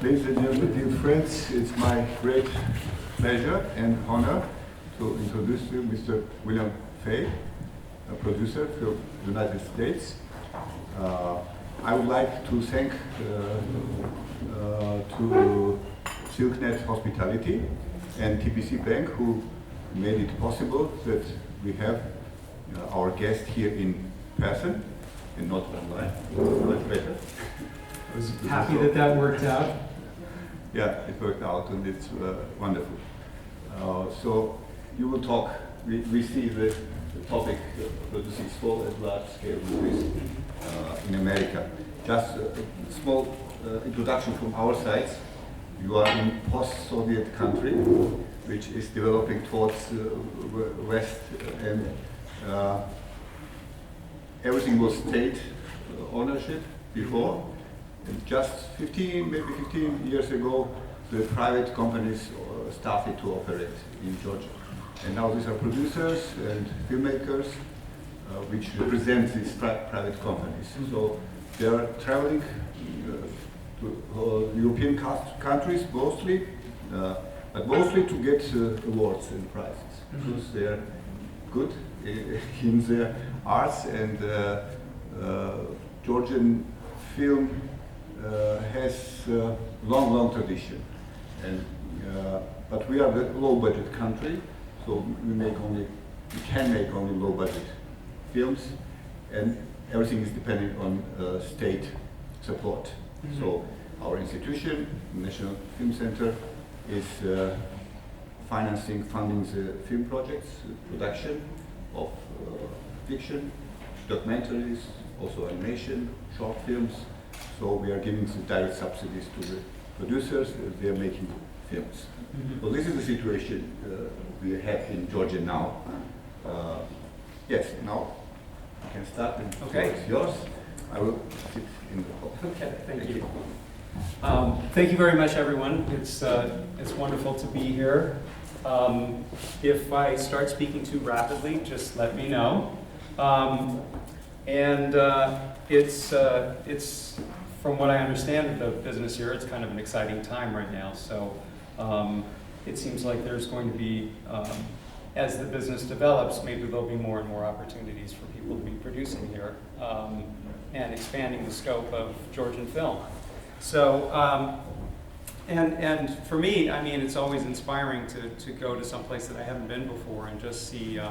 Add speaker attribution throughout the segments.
Speaker 1: Ladies and gentlemen, dear friends, it's my great pleasure and honor to introduce you Mr. William Fay, a producer from the United States. I would like to thank to Silknet Hospitality and TBC Bank who made it possible that we have our guest here in person and not online. Much better.
Speaker 2: I was happy that that worked out.
Speaker 1: Yeah, it worked out and it's wonderful. So you will talk, we see the topic producing small and large scale movies in America. Just a small introduction from our side. You are in post-Soviet country, which is developing towards West, and everything was state ownership before. And just 15 years ago, the private companies started to operate in Georgia. And now these are producers and filmmakers which represent these private companies. So they are traveling to European countries mostly, but mostly to get awards and prizes because they are good in their arts, and Georgian film has long tradition. And but we are a low-budget country, so we can make only low-budget films, and everything is dependent on state support. So our institution, National Film Center, is funding the film projects, production of fiction, documentaries, also animation, short films. So we are giving the direct subsidies to the producers. They are making films. So this is the situation we have in Georgia now. Yes, now you can start. And
Speaker 2: okay,
Speaker 1: it's yours. I will sit in the hall.
Speaker 2: Okay, thank you. Thank you very much, everyone. It's wonderful to be here. If I start speaking too rapidly, just let me know. It's from what I understand of the business here, it's kind of an exciting time right now. So it seems like there's going to be, as the business develops, maybe there'll be more and more opportunities for people to be producing here and expanding the scope of Georgian film. So, and for me, I mean, it's always inspiring to go to some place that I haven't been before and just see, you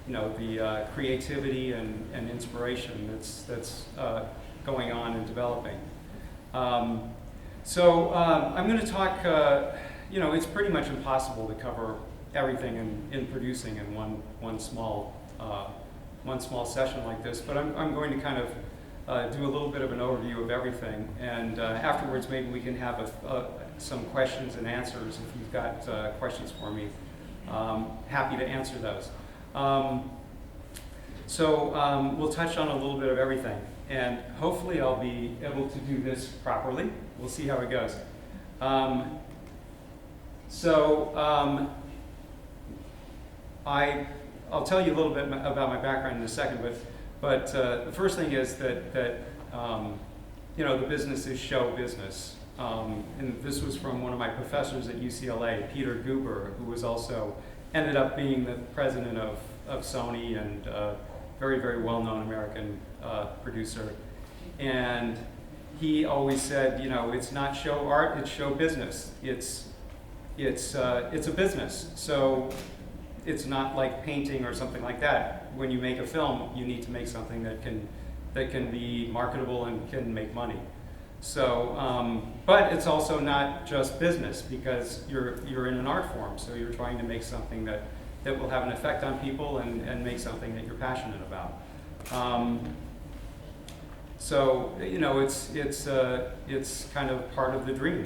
Speaker 2: know, the creativity and inspiration that's going on and developing. So I'm going to talk, you know, it's pretty much impossible to cover everything in producing in one small session like this, but I'm going to kind of do a little bit of an overview of everything, and afterwards maybe we can have some questions and answers. If you've got questions for me, happy to answer those. So we'll touch on a little bit of everything, and hopefully I'll be able to do this properly. We'll see how it goes. I'll tell you a little bit about my background in a second, but the first thing is that you know, the business is show business. And this was from one of my professors at UCLA, Peter Guber, who was also ended up being the president of Sony and very well-known American producer. And he always said, you know, it's not show art, it's show business. It's a business. So it's not like painting or something like that. When you make a film, you need to make something that can be marketable and can make money. So, but it's also not just business because you're in an art form. So you're trying to make something that will have an effect on people and make something that you're passionate about. So you know, it's kind of part of the dream.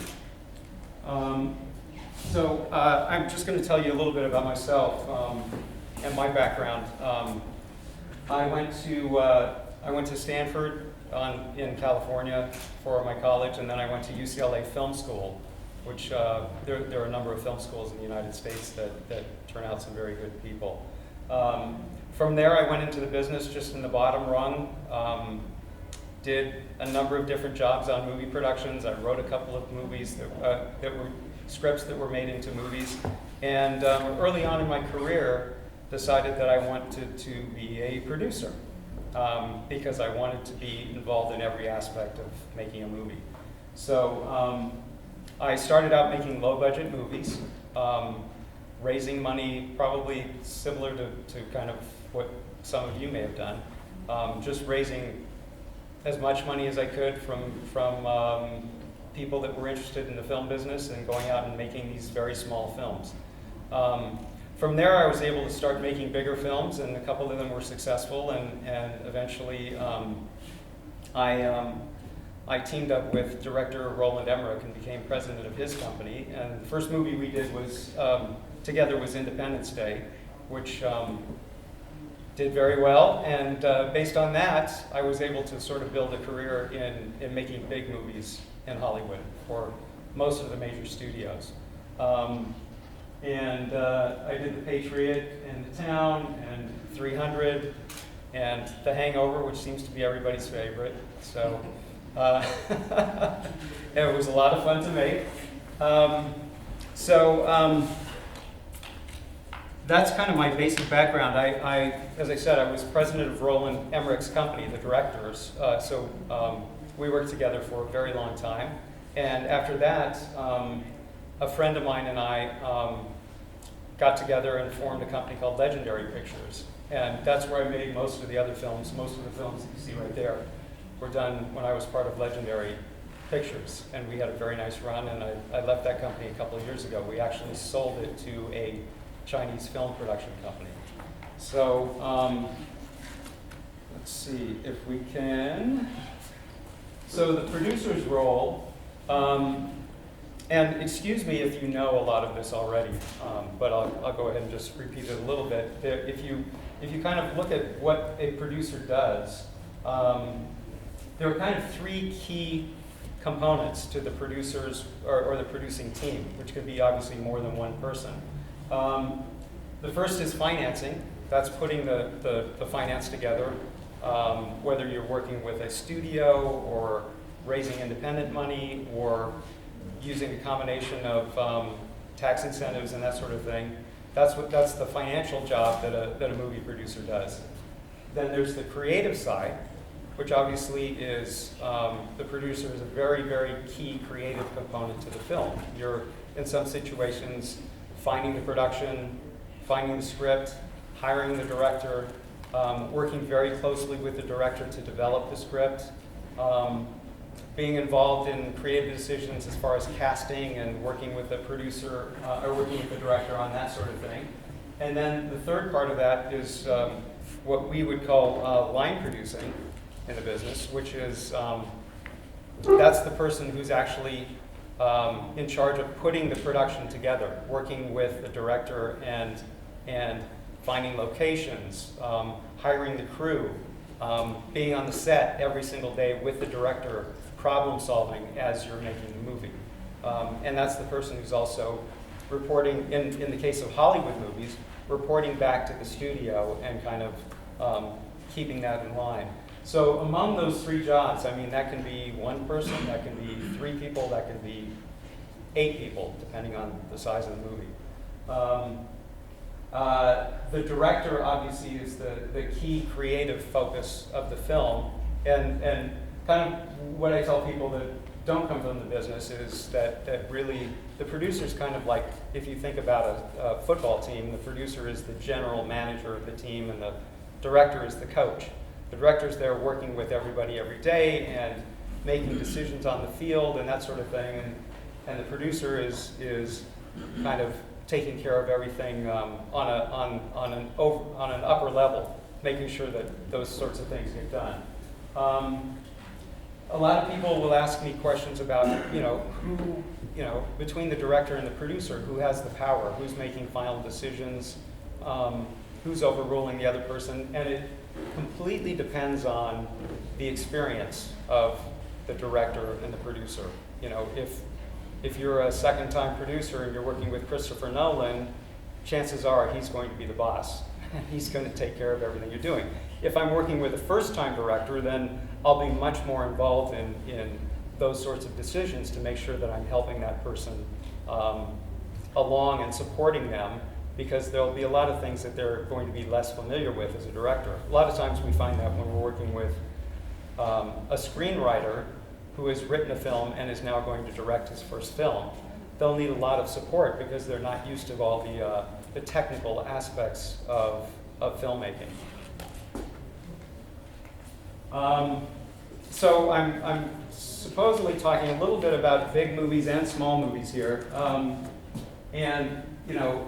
Speaker 2: So I'm just going to tell you a little bit about myself and my background. I went to Stanford in California for my college, and then I went to UCLA Film School, which there are a number of film schools in the United States that turn out some very good people. From there, I went into the business just in the bottom rung. did a number of different jobs on movie productions. I wrote a couple of movies that were scripts that were made into movies. And early on in my career, decided that I wanted to be a producer because I wanted to be involved in every aspect of making a movie. So I started out making low-budget movies, raising money probably similar to kind of what some of you may have done, just raising as much money as I could from people that were interested in the film business and going out and making these very small films. From there, I was able to start making bigger films, and a couple of them were successful, and eventually I teamed up with director Roland Emmerich and became president of his company. And the first movie we did was together was Independence Day, which did very well. And based on that, I was able to sort of build a career in making big movies in Hollywood for most of the major studios. And I did The Patriot and The Town and 300 and The Hangover, which seems to be everybody's favorite. So it was a lot of fun to make. That's kind of my basic background. As I said, I was president of Roland Emmerich's company, the directors. We worked together for a very long time. And after that, a friend of mine and I got together and formed a company called Legendary Pictures. And that's where I made most of the other films. Most of the films that you see right there were done when I was part of Legendary Pictures. And we had a very nice run, and I left that company a couple of years ago. We actually sold it to a Chinese film production company. So let's see if we can. So the producer's role, and excuse me if you know a lot of this already, but I'll go ahead and just repeat it a little bit. If you kind of look at what a producer does, there are kind of three key components to the producers or the producing team, which could be obviously more than one person. The first is financing. That's putting the finance together, whether you're working with a studio or raising independent money or using a combination of tax incentives and that sort of thing. That's the financial job that a movie producer does. Then there's the creative side, which obviously is the producer is a very, very key creative component to the film. You're, in some situations, finding the production, finding the script, hiring the director, working very closely with the director to develop the script, being involved in creative decisions as far as casting and working with the producer or working with the director on that sort of thing. And then the third part of that is what we would call line producing in the business, which is that's the person who's actually in charge of putting the production together, working with the director and finding locations, hiring the crew, being on the set every single day with the director, problem solving as you're making the movie. And that's the person who's also reporting, in the case of Hollywood movies, reporting back to the studio and kind of keeping that in line. So among those three jobs, I mean, that can be one person, that can be 3 people, that can be 8 people, depending on the size of the movie. The director obviously is the key creative focus of the film, and kind of what I tell people that don't come from the business is that really the producer is kind of like, if you think about a football team, the producer is the general manager of the team and the director is the coach. The director's there working with everybody every day and making decisions on the field and that sort of thing, and the producer is kind of taking care of everything on an upper level, making sure that those sorts of things get done. A lot of people will ask me questions about, who, between the director and the producer, who has the power, who's making final decisions, who's overruling the other person, and it completely depends on the experience of the director and the producer. If you're a second-time producer and you're working with Christopher Nolan, chances are he's going to be the boss. He's going to take care of everything you're doing. If I'm working with a first-time director, then I'll be much more involved in those sorts of decisions to make sure that I'm helping that person along and supporting them, because there'll be a lot of things that they're going to be less familiar with as a director. A lot of times we find that when we're working with a screenwriter who has written a film and is now going to direct his first film, they'll need a lot of support because they're not used to all the technical aspects of filmmaking. So I'm supposedly talking a little bit about big movies and small movies here. And you know,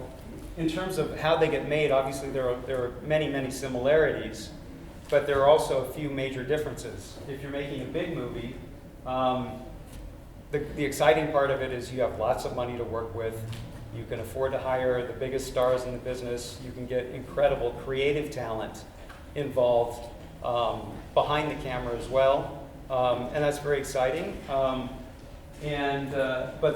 Speaker 2: in terms of how they get made, obviously there are many, many similarities, but there are also a few major differences. If you're making a big movie, the exciting part of it is you have lots of money to work with. You can afford to hire the biggest stars in the business. You can get incredible creative talent involved behind the camera as well. And that's very exciting. But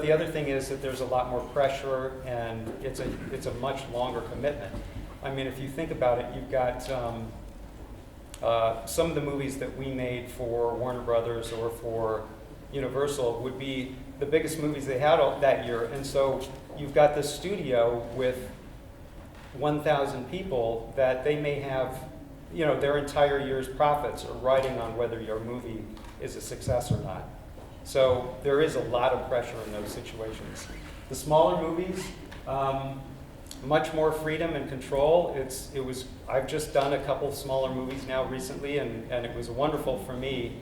Speaker 2: the other thing is that there's a lot more pressure, and it's a much longer commitment. I mean, if you think about it, you've got some of the movies that we made for Warner Brothers or for Universal would be the biggest movies they had that year. And so you've got this studio with 1,000 people that they may have, their entire year's profits are riding on whether your movie is a success or not. So there is a lot of pressure in those situations. The smaller movies, much more freedom and control. I've just done a couple of smaller movies now recently, and it was wonderful for me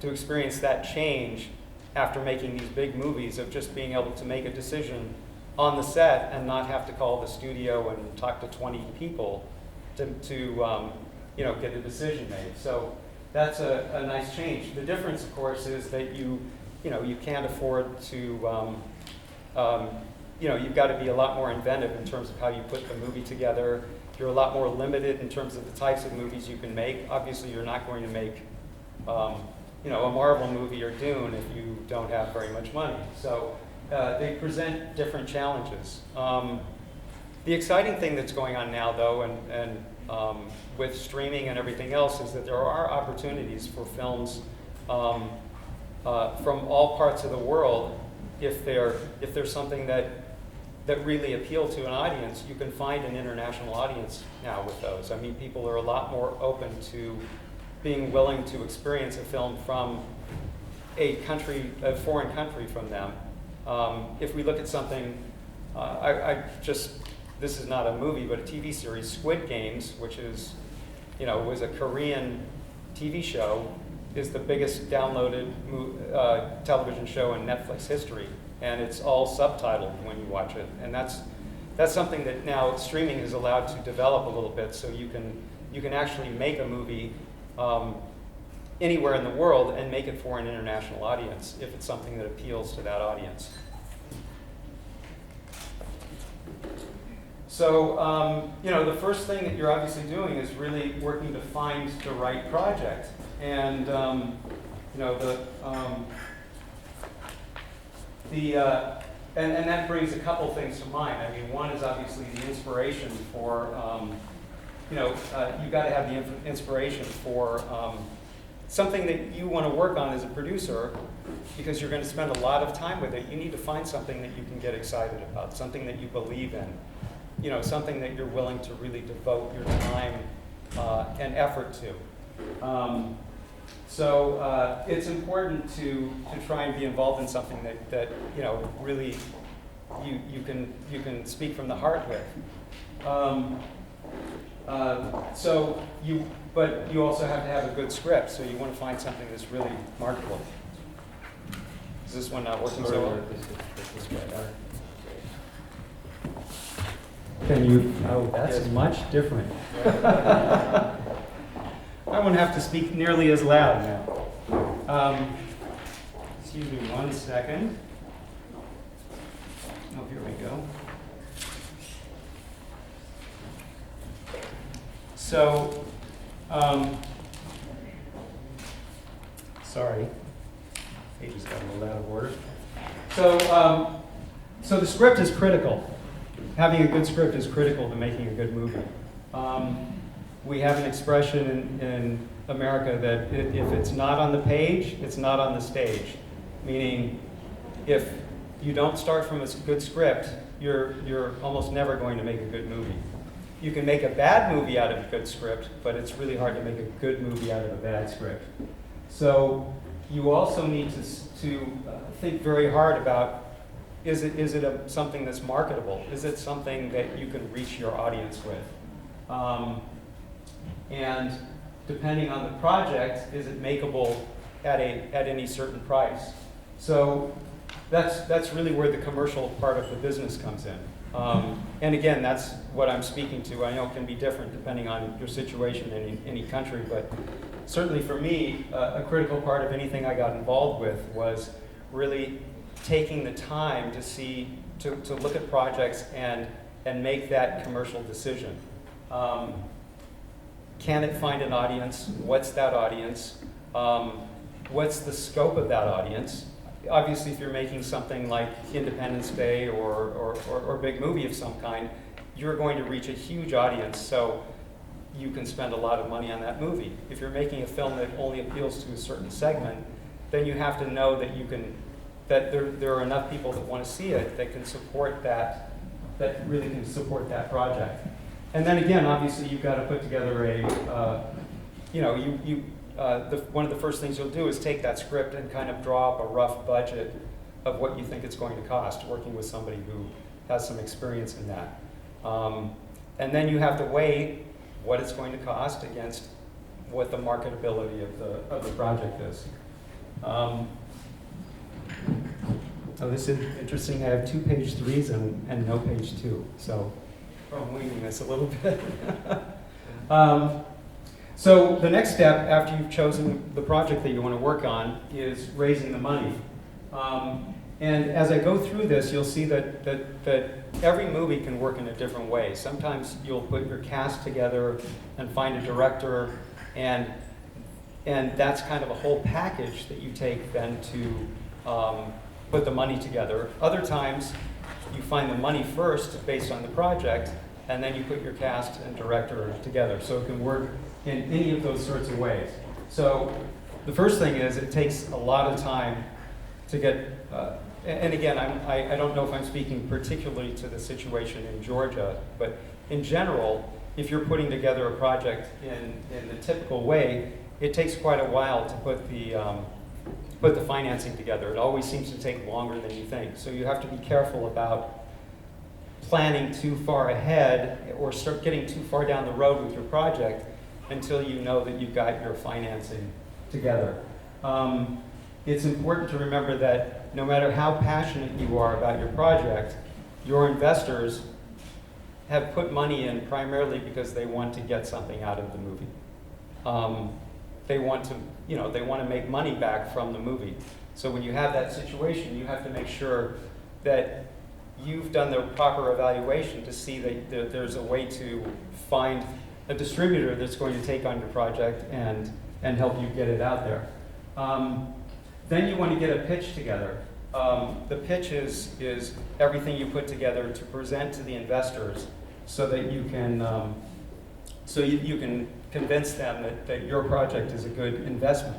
Speaker 2: to experience that change after making these big movies, of just being able to make a decision on the set and not have to call the studio and talk to 20 people to get a decision made. So that's a nice change. The difference, of course, is that you can't afford to, you've got to be a lot more inventive in terms of how you put the movie together. You're a lot more limited in terms of the types of movies you can make. Obviously, you're not going to make, a Marvel movie or Dune if you don't have very much money. So they present different challenges. The exciting thing that's going on now, though, and with streaming and everything else, is that there are opportunities for films from all parts of the world. If there's something that really appeal to an audience, you can find an international audience now with those. I mean, people are a lot more open to being willing to experience a film from a foreign country from them. If we look at something, this is not a movie, but a TV series, Squid Games, which is, was a Korean TV show, is the biggest downloaded television show in Netflix history, and it's all subtitled when you watch it. And that's something that now streaming is allowed to develop a little bit, so you can actually make a movie anywhere in the world and make it for an international audience if it's something that appeals to that audience. So, the first thing that you're obviously doing is really working to find the right project. And, and that brings a couple things to mind. I mean, one is obviously the inspiration for, you've got to have the inspiration for something that you want to work on as a producer, because you're going to spend a lot of time with it. You need to find something that you can get excited about, something that you believe in, something that you're willing to really devote your time and effort to. So it's important to try and be involved in something that really you can speak from the heart with. But you also have to have a good script, so you want to find something that's really marketable. Is this one not working so well? Can you? Oh, that's much different. I won't have to speak nearly as loud now. Excuse me 1 second. Oh, here we go. So, sorry, pages got a little out of order. So the script is critical. Having a good script is critical to making a good movie. We have an expression America that if it's not on the page, it's not on the stage. Meaning, if you don't start from a good script, you're almost never going to make a good movie. You can make a bad movie out of a good script, but it's really hard to make a good movie out of a bad script. So you also need to think very hard about, is it something that's marketable? Is it something that you can reach your audience with? And depending on the project, is it makeable at any certain price? So that's really where the commercial part of the business comes in. And again, that's what I'm speaking to. I know it can be different depending on your situation in any country, but certainly for me, a critical part of anything I got involved with was really taking the time to look at projects and make that commercial decision. Can it find an audience? What's that audience? What's the scope of that audience? Obviously, if you're making something like Independence Day or a big movie of some kind, you're going to reach a huge audience, so you can spend a lot of money on that movie. If you're making a film that only appeals to a certain segment, then you have to know that there are enough people that want to see it that can support that really can support that project. And then again, obviously, you've got to put together one of the first things you'll do is take that script and kind of draw up a rough budget of what you think it's going to cost, working with somebody who has some experience in that. And then you have to weigh what it's going to cost against what the marketability of the project is. Oh, this is interesting. I have 2 page 3s and no page 2, so I'm winging this a little bit. So the next step after you've chosen the project that you want to work on is raising the money. And as I go through this, you'll see that every movie can work in a different way. Sometimes you'll put your cast together and find a director, and that's kind of a whole package that you take then to put the money together. Other times, you find the money first based on the project, and then you put your cast and director together. So it can work in any of those sorts of ways. So the first thing is it takes a lot of time to get, and again, I don't know if I'm speaking particularly to the situation in Georgia, but in general, if you're putting together a project in the typical way, it takes quite a while to put the financing together. It always seems to take longer than you think. So you have to be careful about planning too far ahead or start getting too far down the road with your project until you know that you've got your financing together. It's important to remember that no matter how passionate you are about your project, your investors have put money in primarily because they want to get something out of the movie. They want to make money back from the movie. So when you have that situation, you have to make sure that you've done the proper evaluation to see that there's a way to find a distributor that's going to take on your project and help you get it out there. Then you want to get a pitch together. The pitch is everything you put together to present to the investors so that you can you can convince them that your project is a good investment.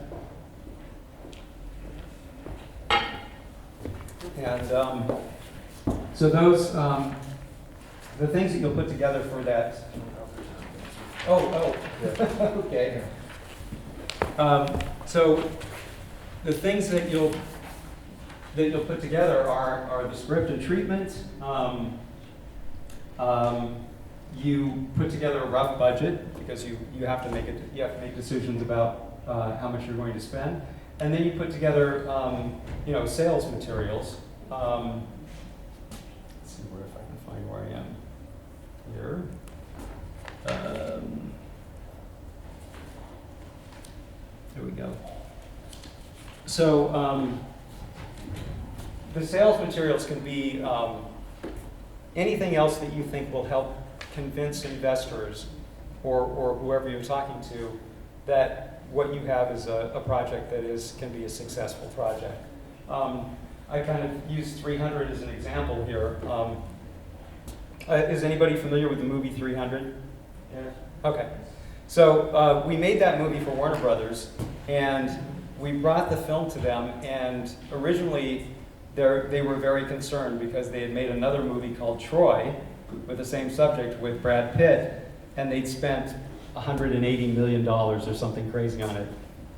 Speaker 2: And so those the things that you'll put together for that. Oh, okay. So the things that you'll put together are the script and treatment. You put together a rough budget because you have to make decisions about how much you're going to spend, and then you put together sales materials. Let's see if I can find where I am here. There we go. So the sales materials can be anything else that you think will help convince investors or whoever you're talking to that what you have is a project that can be a successful project. I kind of use 300 as an example here. Is anybody familiar with the movie 300? Yeah. Okay. So we made that movie for Warner Brothers, and we brought the film to them, and originally they were very concerned because they had made another movie called Troy with the same subject with Brad Pitt, and they'd spent $180 million or something crazy on it.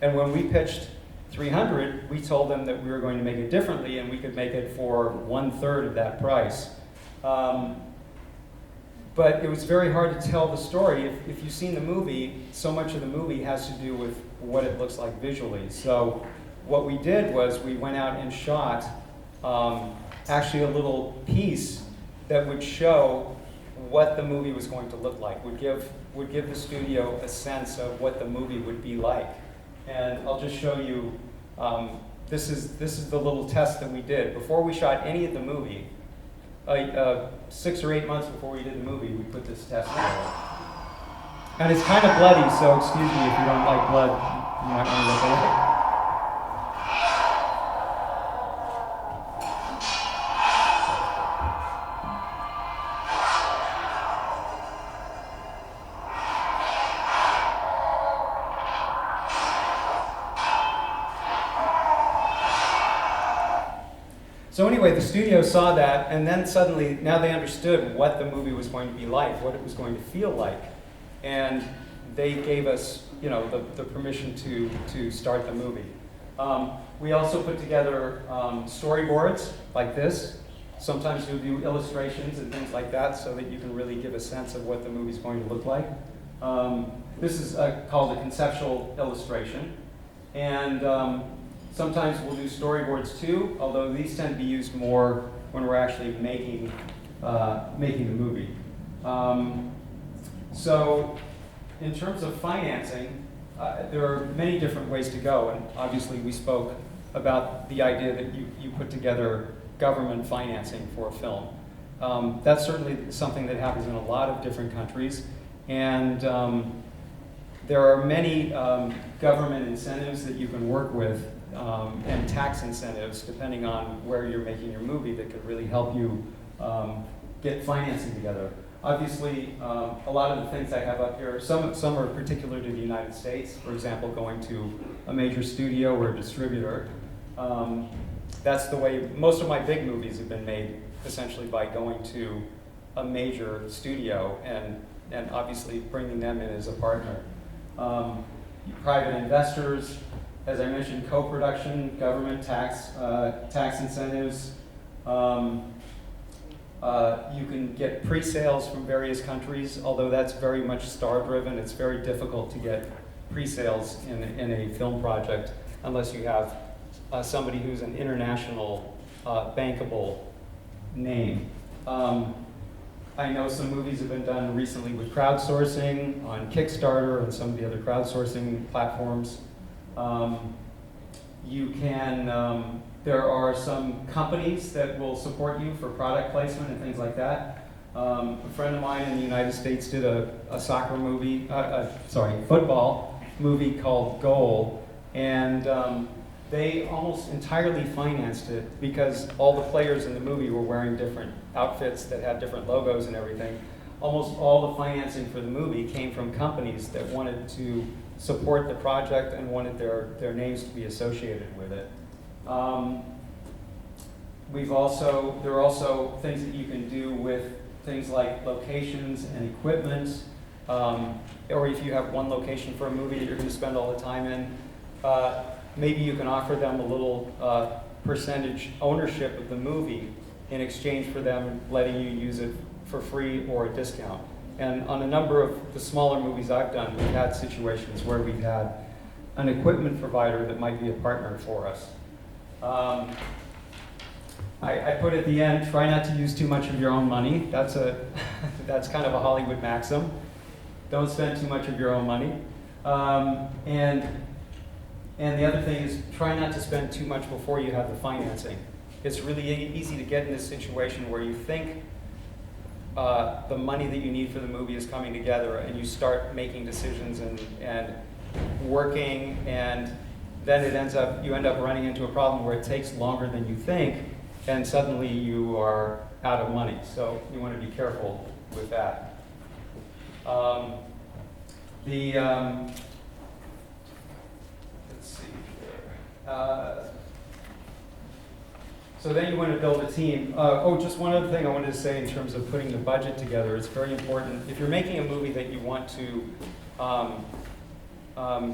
Speaker 2: And when we pitched 300, we told them that we were going to make it differently and we could make it for 1/3 of that price. But it was very hard to tell the story. If you've seen the movie, so much of the movie has to do with what it looks like visually. So what we did was we went out and shot actually a little piece that would show what the movie was going to look like, would give the studio a sense of what the movie would be like. And I'll just show you, this is the little test that we did. Before we shot any of the movie, 6 or 8 months before we did the movie, we put this test together. And it's kind of bloody, so excuse me if you don't like blood, you might want to look at it. So anyway, the studio saw that, and then suddenly, now they understood what the movie was going to be like, what it was going to feel like. And they gave us, the permission to start the movie. We also put together storyboards like this. Sometimes you'll do illustrations and things like that so that you can really give a sense of what the movie's going to look like. This is called a conceptual illustration. And sometimes we'll do storyboards too, although these tend to be used more when we're actually making the movie. So in terms of financing, there are many different ways to go, and obviously we spoke about the idea that you put together government financing for a film. That's certainly something that happens in a lot of different countries, and there are many government incentives that you can work with, and tax incentives, depending on where you're making your movie, that could really help you get financing together. Obviously, a lot of the things I have up here, some are particular to the United States. For example, going to a major studio or a distributor. That's the way most of my big movies have been made, essentially by going to a major studio and obviously bringing them in as a partner. Private investors, as I mentioned, co-production, government tax incentives. You can get pre-sales from various countries, although that's very much star-driven. It's very difficult to get pre-sales in a film project unless you have somebody who's an international bankable name. I know some movies have been done recently with crowdsourcing on Kickstarter and some of the other crowdsourcing platforms. There are some companies that will support you for product placement and things like that. A friend of mine in the United States did a soccer movie, football movie called Goal, and they almost entirely financed it because all the players in the movie were wearing different outfits that had different logos and everything. Almost all the financing for the movie came from companies that wanted to support the project and wanted their names to be associated with it. There are also things that you can do with things like locations and equipment, or if you have one location for a movie that you're going to spend all the time in, maybe you can offer them a little percentage ownership of the movie in exchange for them letting you use it for free or a discount. And on a number of the smaller movies I've done, we've had situations where we've had an equipment provider that might be a partner for us. I put at the end, try not to use too much of your own money. That's kind of a Hollywood maxim. Don't spend too much of your own money. And the other thing is, try not to spend too much before you have the financing. It's really easy to get in this situation where you think the money that you need for the movie is coming together, and you start making decisions and working, and then you end up running into a problem where it takes longer than you think, and suddenly you are out of money. So you want to be careful with that. The, let's see here. So then you want to build a team. Oh, just one other thing I wanted to say in terms of putting the budget together. It's very important. If you're making a movie that you want to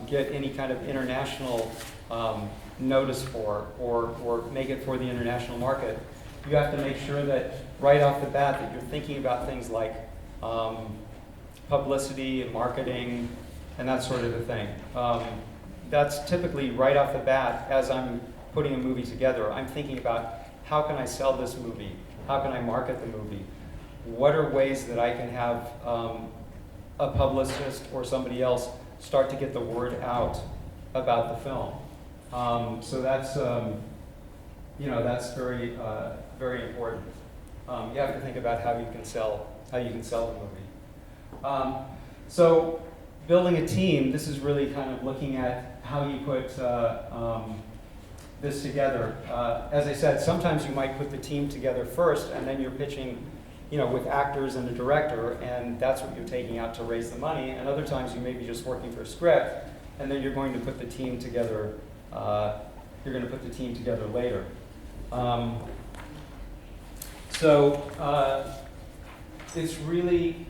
Speaker 2: get any kind of international notice for, or make it for the international market, you have to make sure that right off the bat that you're thinking about things like publicity and marketing and that sort of a thing. That's typically right off the bat as I'm putting a movie together. I'm thinking about how can I sell this movie? How can I market the movie? What are ways that I can have a publicist or somebody else start to get the word out about the film? So that's that's very very important. You have to think about how you can sell the movie. So building a team, this is really kind of looking at how you put this together. As I said, sometimes you might put the team together first, and then you're pitching, with actors and a director, and that's what you're taking out to raise the money. And other times you may be just working for a script, and then you're going to put the team together. Later. It's really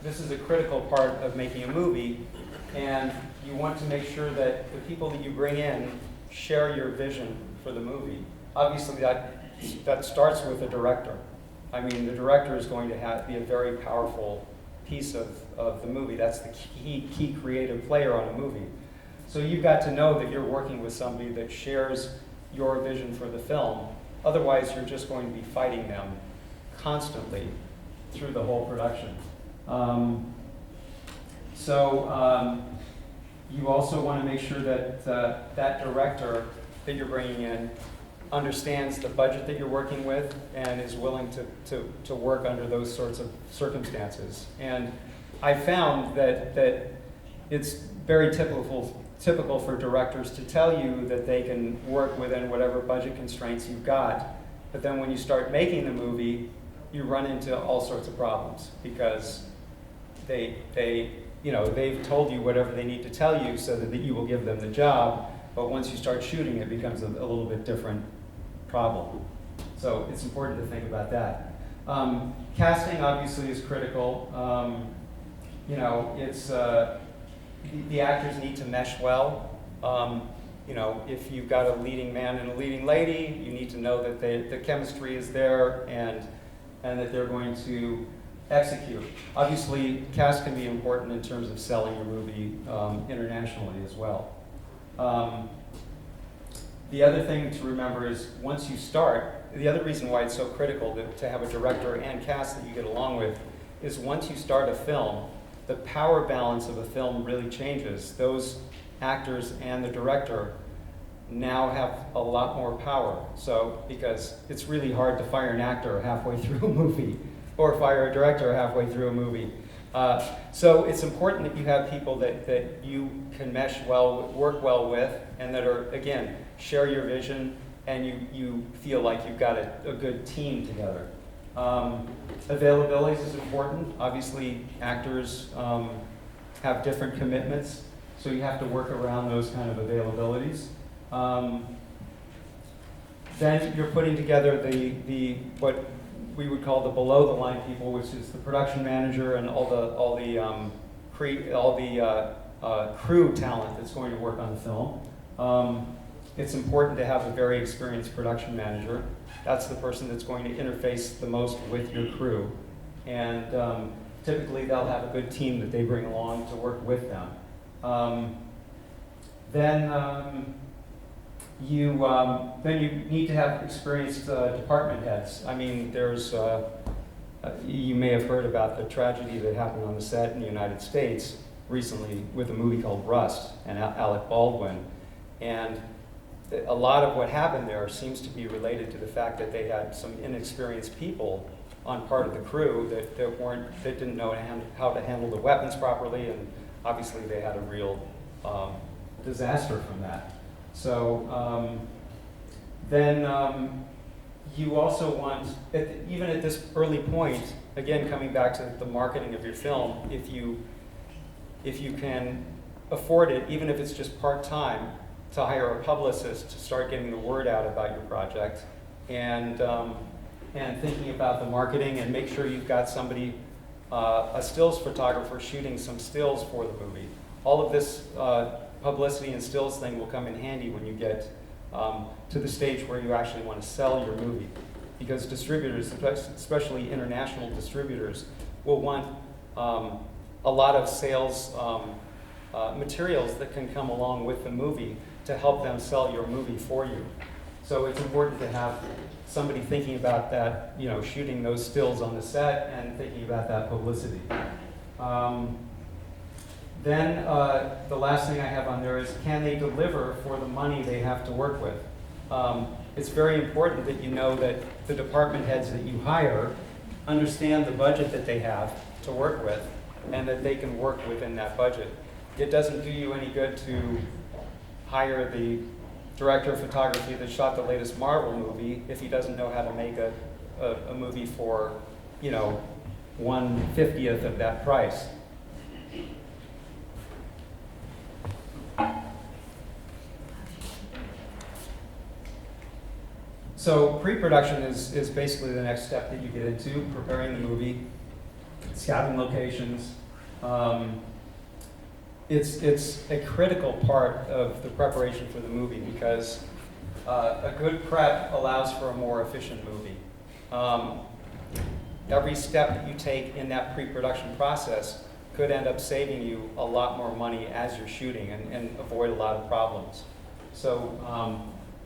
Speaker 2: this is a critical part of making a movie, and you want to make sure that the people that you bring in share your vision for the movie. Obviously, that starts with the director. I mean, the director is going to be a very powerful piece of the movie. That's the key creative player on a movie. So you've got to know that you're working with somebody that shares your vision for the film. Otherwise, you're just going to be fighting them constantly through the whole production. You also want to make sure that that director that you're bringing in understands the budget that you're working with and is willing to work under those sorts of circumstances. And I found that it's very typical for directors to tell you that they can work within whatever budget constraints you've got, but then when you start making the movie, you run into all sorts of problems because they've told you whatever they need to tell you so that you will give them the job, but once you start shooting, it becomes a little bit different problem. So it's important to think about that. Casting obviously is critical. It's the actors need to mesh well. If you've got a leading man and a leading lady, you need to know that the chemistry is there and that they're going to execute. Obviously, cast can be important in terms of selling your movie internationally as well. The other thing to remember is once you start, the other reason why it's so critical to have a director and cast that you get along with is once you start a film, the power balance of a film really changes. Those actors and the director now have a lot more power. So, because it's really hard to fire an actor halfway through a movie or fire a director halfway through a movie. So it's important that you have people that you can mesh well, work well with, and that are, again, share your vision, and you feel like you've got a good team together. Availability is important. Obviously, actors have different commitments, so you have to work around those kind of availabilities. Then you're putting together the what we would call the below the line people, which is the production manager and all the crew talent that's going to work on the film. It's important to have a very experienced production manager. That's the person that's going to interface the most with your crew. And typically they'll have a good team that they bring along to work with them. Then you need to have experienced department heads. I mean, there's, you may have heard about the tragedy that happened on the set in the United States recently with a movie called Rust and Alec Baldwin. And a lot of what happened there seems to be related to the fact that they had some inexperienced people on part of the crew that didn't know how to handle the weapons properly, and obviously they had a real disaster from that. So then you also want, even at this early point, again coming back to the marketing of your film, if you if you can afford it, even if it's just part-time, to hire a publicist to start getting the word out about your project, and thinking about the marketing, and make sure you've got somebody, a stills photographer shooting some stills for the movie. All of this publicity and stills thing will come in handy when you get to the stage where you actually want to sell your movie. Because distributors, especially international distributors, will want a lot of sales materials that can come along with the movie to help them sell your movie for you. So it's important to have somebody thinking about that, you know, shooting those stills on the set and thinking about that publicity. Then the last thing I have on there is, can they deliver for the money they have to work with? It's very important that you know that the department heads that you hire understand the budget that they have to work with, and that they can work within that budget. It doesn't do you any good to hire the director of photography that shot the latest Marvel movie if he doesn't know how to make a movie for, you know, 1/50th of that price. So pre-production is basically the next step that you get into, preparing the movie, scouting locations. It's a critical part of the preparation for the movie, because a good prep allows for a more efficient movie. Every step that you take in that pre-production process could end up saving you a lot more money as you're shooting, and avoid a lot of problems. So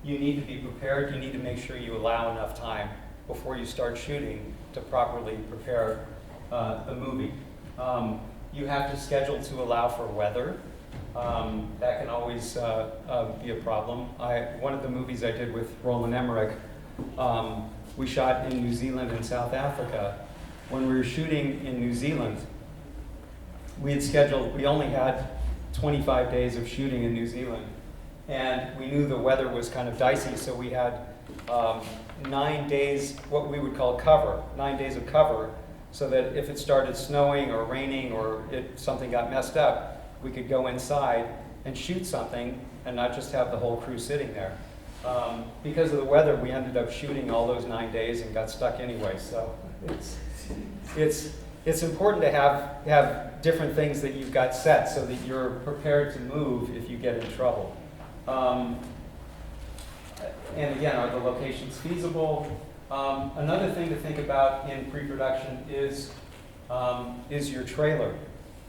Speaker 2: you need to be prepared. You need to make sure you allow enough time before you start shooting to properly prepare the movie. You have to schedule to allow for weather. That can always be a problem. One of the movies I did with Roland Emmerich, we shot in New Zealand and South Africa. When we were shooting in New Zealand, we only had 25 days of shooting in New Zealand. And we knew the weather was kind of dicey, so we had 9 days, what we would call cover, 9 days of cover, so that if it started snowing or raining or something got messed up, we could go inside and shoot something and not just have the whole crew sitting there. Because of the weather, we ended up shooting all those 9 days and got stuck anyway. So it's important to have different things that you've got set so that you're prepared to move if you get in trouble. And again, are the locations feasible? Another thing to think about in pre-production is your trailer.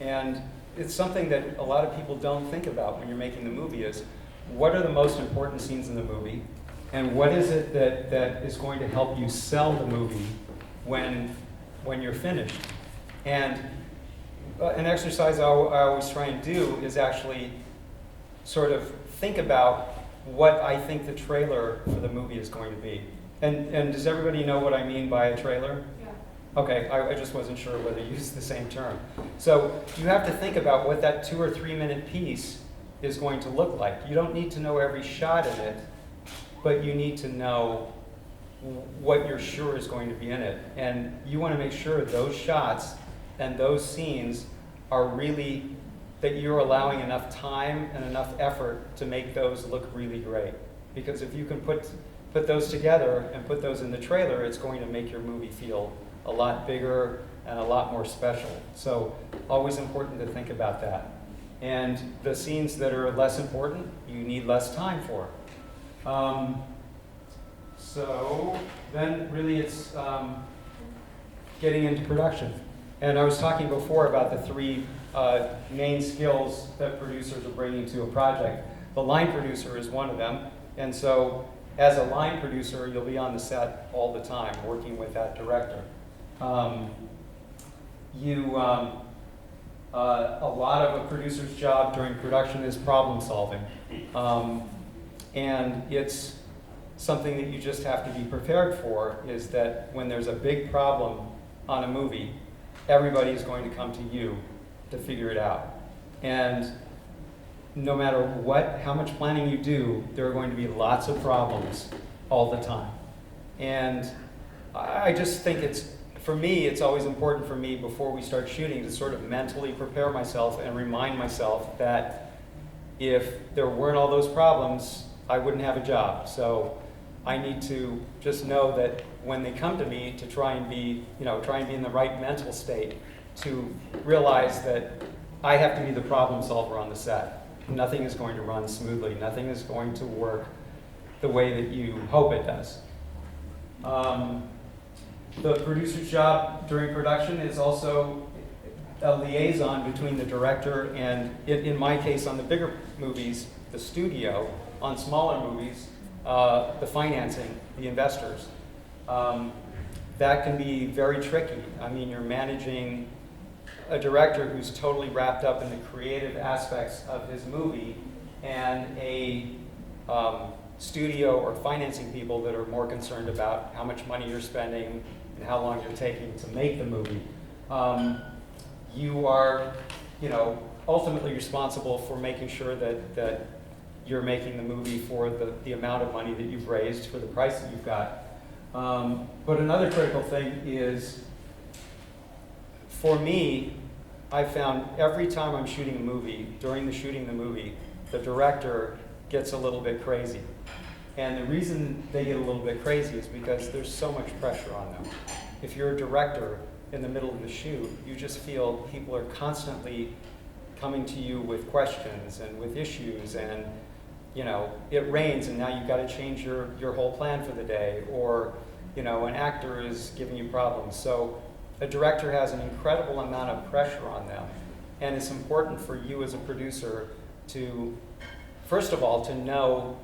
Speaker 2: And it's something that a lot of people don't think about when you're making the movie, is what are the most important scenes in the movie, and what is it that is going to help you sell the movie when you're finished. And an exercise I always try and do is actually sort of think about what I think the trailer for the movie is going to be. And does everybody know what I mean by a trailer? Yeah. Okay, I just wasn't sure whether you use the same term. So you have to think about what that 2 or 3 minute piece is going to look like. You don't need to know every shot in it, but you need to know what you're sure is going to be in it. And you want to make sure those shots and those scenes are really, that you're allowing enough time and enough effort to make those look really great. Because if you can put those together and put those in the trailer, it's going to make your movie feel a lot bigger and a lot more special. So always important to think about that. And the scenes that are less important, you need less time for. So then really it's getting into production. And I was talking before about the 3 main skills that producers are bringing to a project. The line producer is one of them. And so as a line producer, you'll be on the set all the time working with that director. A lot of a producer's job during production is problem solving. And it's something that you just have to be prepared for, is that when there's a big problem on a movie, everybody is going to come to you to figure it out. And no matter how much planning you do, there are going to be lots of problems all the time. And I just think it's for me, it's always important for me before we start shooting to sort of mentally prepare myself and remind myself that if there weren't all those problems, I wouldn't have a job. So I need to just know that when they come to me to try and be in the right mental state, to realize that I have to be the problem solver on the set. Nothing is going to run smoothly. Nothing is going to work the way that you hope it does. The producer's job during production is also a liaison between the director and, in my case, on the bigger movies, the studio. On smaller movies, the financing, the investors. That can be very tricky. I mean, you're managing a director who's totally wrapped up in the creative aspects of his movie and a studio or financing people that are more concerned about how much money you're spending and how long you're taking to make the movie. You are, ultimately responsible for making sure that you're making the movie for the amount of money that you've raised for the price that you've got. But another critical thing is, for me, I found every time I'm shooting a movie, during the shooting of the movie, the director gets a little bit crazy. And the reason they get a little bit crazy is because there's so much pressure on them. If you're a director in the middle of the shoot, you just feel people are constantly coming to you with questions and with issues, and it rains and now you've got to change your whole plan for the day, or an actor is giving you problems. So a director has an incredible amount of pressure on them, and it's important for you as a producer to, first of all, to know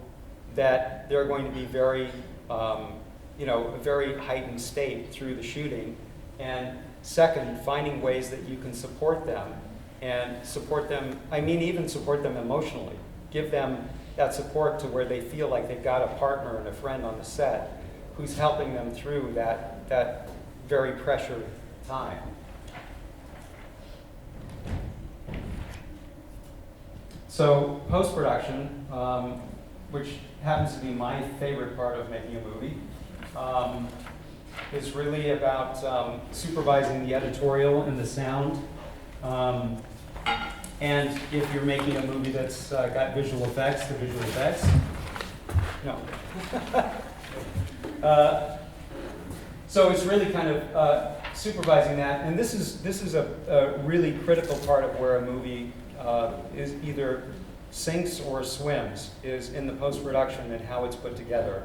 Speaker 2: that they're going to be very, a very heightened state through the shooting, and second, finding ways that you can support them, and support them, even support them emotionally. Give them that support to where they feel like they've got a partner and a friend on the set who's helping them through that very pressured time. So post-production, which happens to be my favorite part of making a movie, is really about supervising the editorial and the sound. And if you're making a movie that's got visual effects, the visual effects. No. So it's really kind of supervising that, and this is a really critical part of where a movie is either sinks or swims, is in the post-production and how it's put together.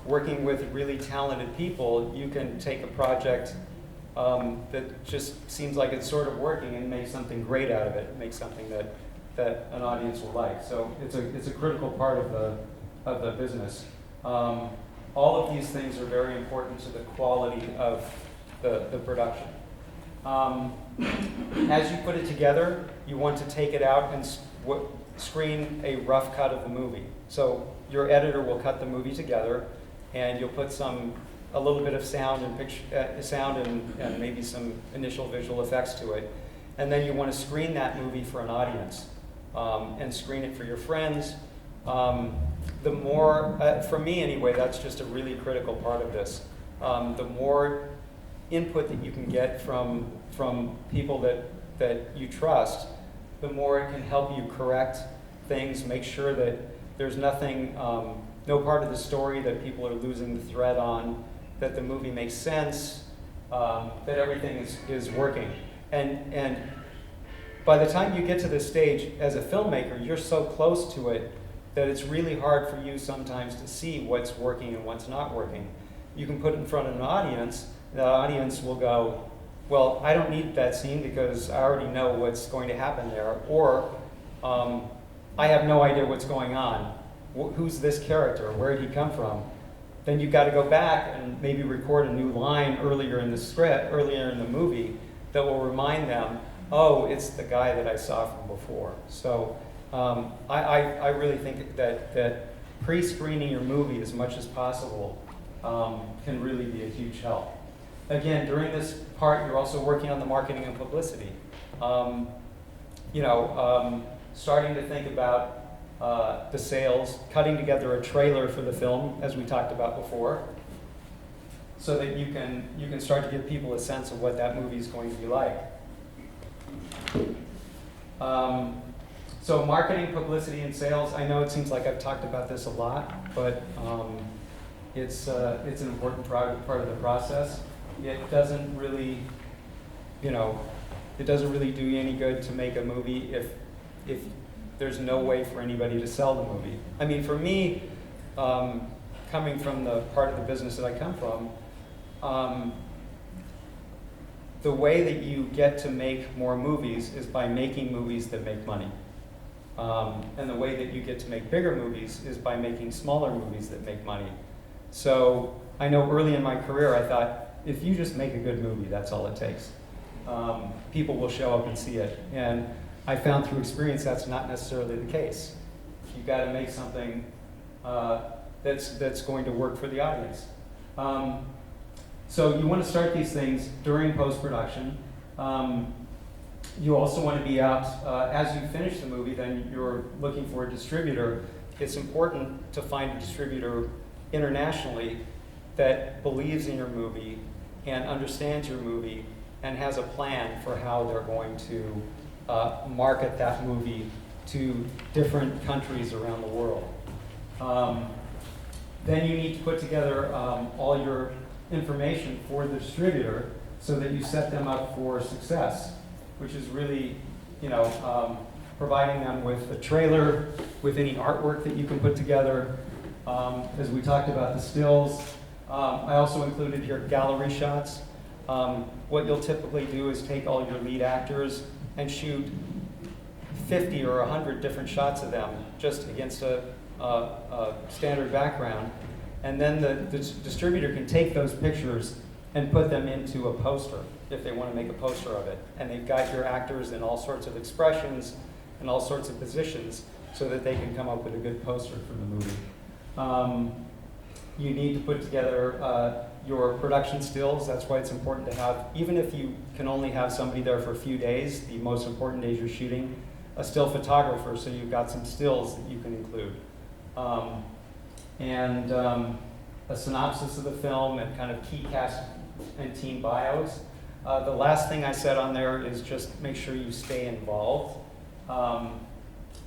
Speaker 2: Working with really talented people, you can take a project that just seems like it's sort of working and make something great out of it, make something that an audience will like. So it's a critical part of the business. All of these things are very important to the quality of the production. As you put it together, you want to take it out and screen a rough cut of the movie. So your editor will cut the movie together, and you'll put a little bit of sound and maybe some initial visual effects to it. And then you want to screen that movie for an audience, and screen it for your friends. The more, for me anyway, that's just a really critical part of this. The more input that you can get from people that you trust, the more it can help you correct things, make sure that there's nothing, no part of the story that people are losing the thread on, that the movie makes sense, that everything is working. And by the time you get to this stage, as a filmmaker, you're so close to it that it's really hard for you sometimes to see what's working and what's not working. You can put it in front of an audience, the audience will go, well, I don't need that scene because I already know what's going to happen there, or I have no idea what's going on. Who's this character? Where did he come from? Then you've got to go back and maybe record a new line earlier in the script, earlier in the movie, that will remind them, oh, it's the guy that I saw from before. So I really think that pre-screening your movie as much as possible can really be a huge help. Again, during this part, you're also working on the marketing and publicity. Starting to think about the sales, cutting together a trailer for the film, as we talked about before. so that you can start to give people a sense of what that movie is going to be like. So marketing, publicity, and sales. I know it seems like I've talked about this a lot, but it's an important part of the process. It doesn't really, it doesn't really do you any good to make a movie if there's no way for anybody to sell the movie. I mean, for me, coming from the part of the business that I come from, the way that you get to make more movies is by making movies that make money. And the way that you get to make bigger movies is by making smaller movies that make money. So I know early in my career I thought, if you just make a good movie, that's all it takes. People will show up and see it. And I found through experience that's not necessarily the case. You've got to make something that's going to work for the audience. So you want to start these things during post-production. You also want to be out, as you finish the movie, then you're looking for a distributor. It's important to find a distributor internationally that believes in your movie and understands your movie and has a plan for how they're going to market that movie to different countries around the world. Then you need to put together all your information for the distributor so that you set them up for success, which is really, providing them with a trailer, with any artwork that you can put together. As we talked about the stills, I also included here gallery shots. What you'll typically do is take all your lead actors and shoot 50 or 100 different shots of them just against a standard background. And then the distributor can take those pictures and put them into a poster if they want to make a poster of it. And they've got your actors in all sorts of expressions and all sorts of positions so that they can come up with a good poster for the movie. You need to put together your production stills. That's why it's important to have, even if you can only have somebody there for a few days, the most important days you're shooting, a still photographer so you've got some stills that you can include. And a synopsis of the film and kind of key cast and team bios. The last thing I said on there is just make sure you stay involved.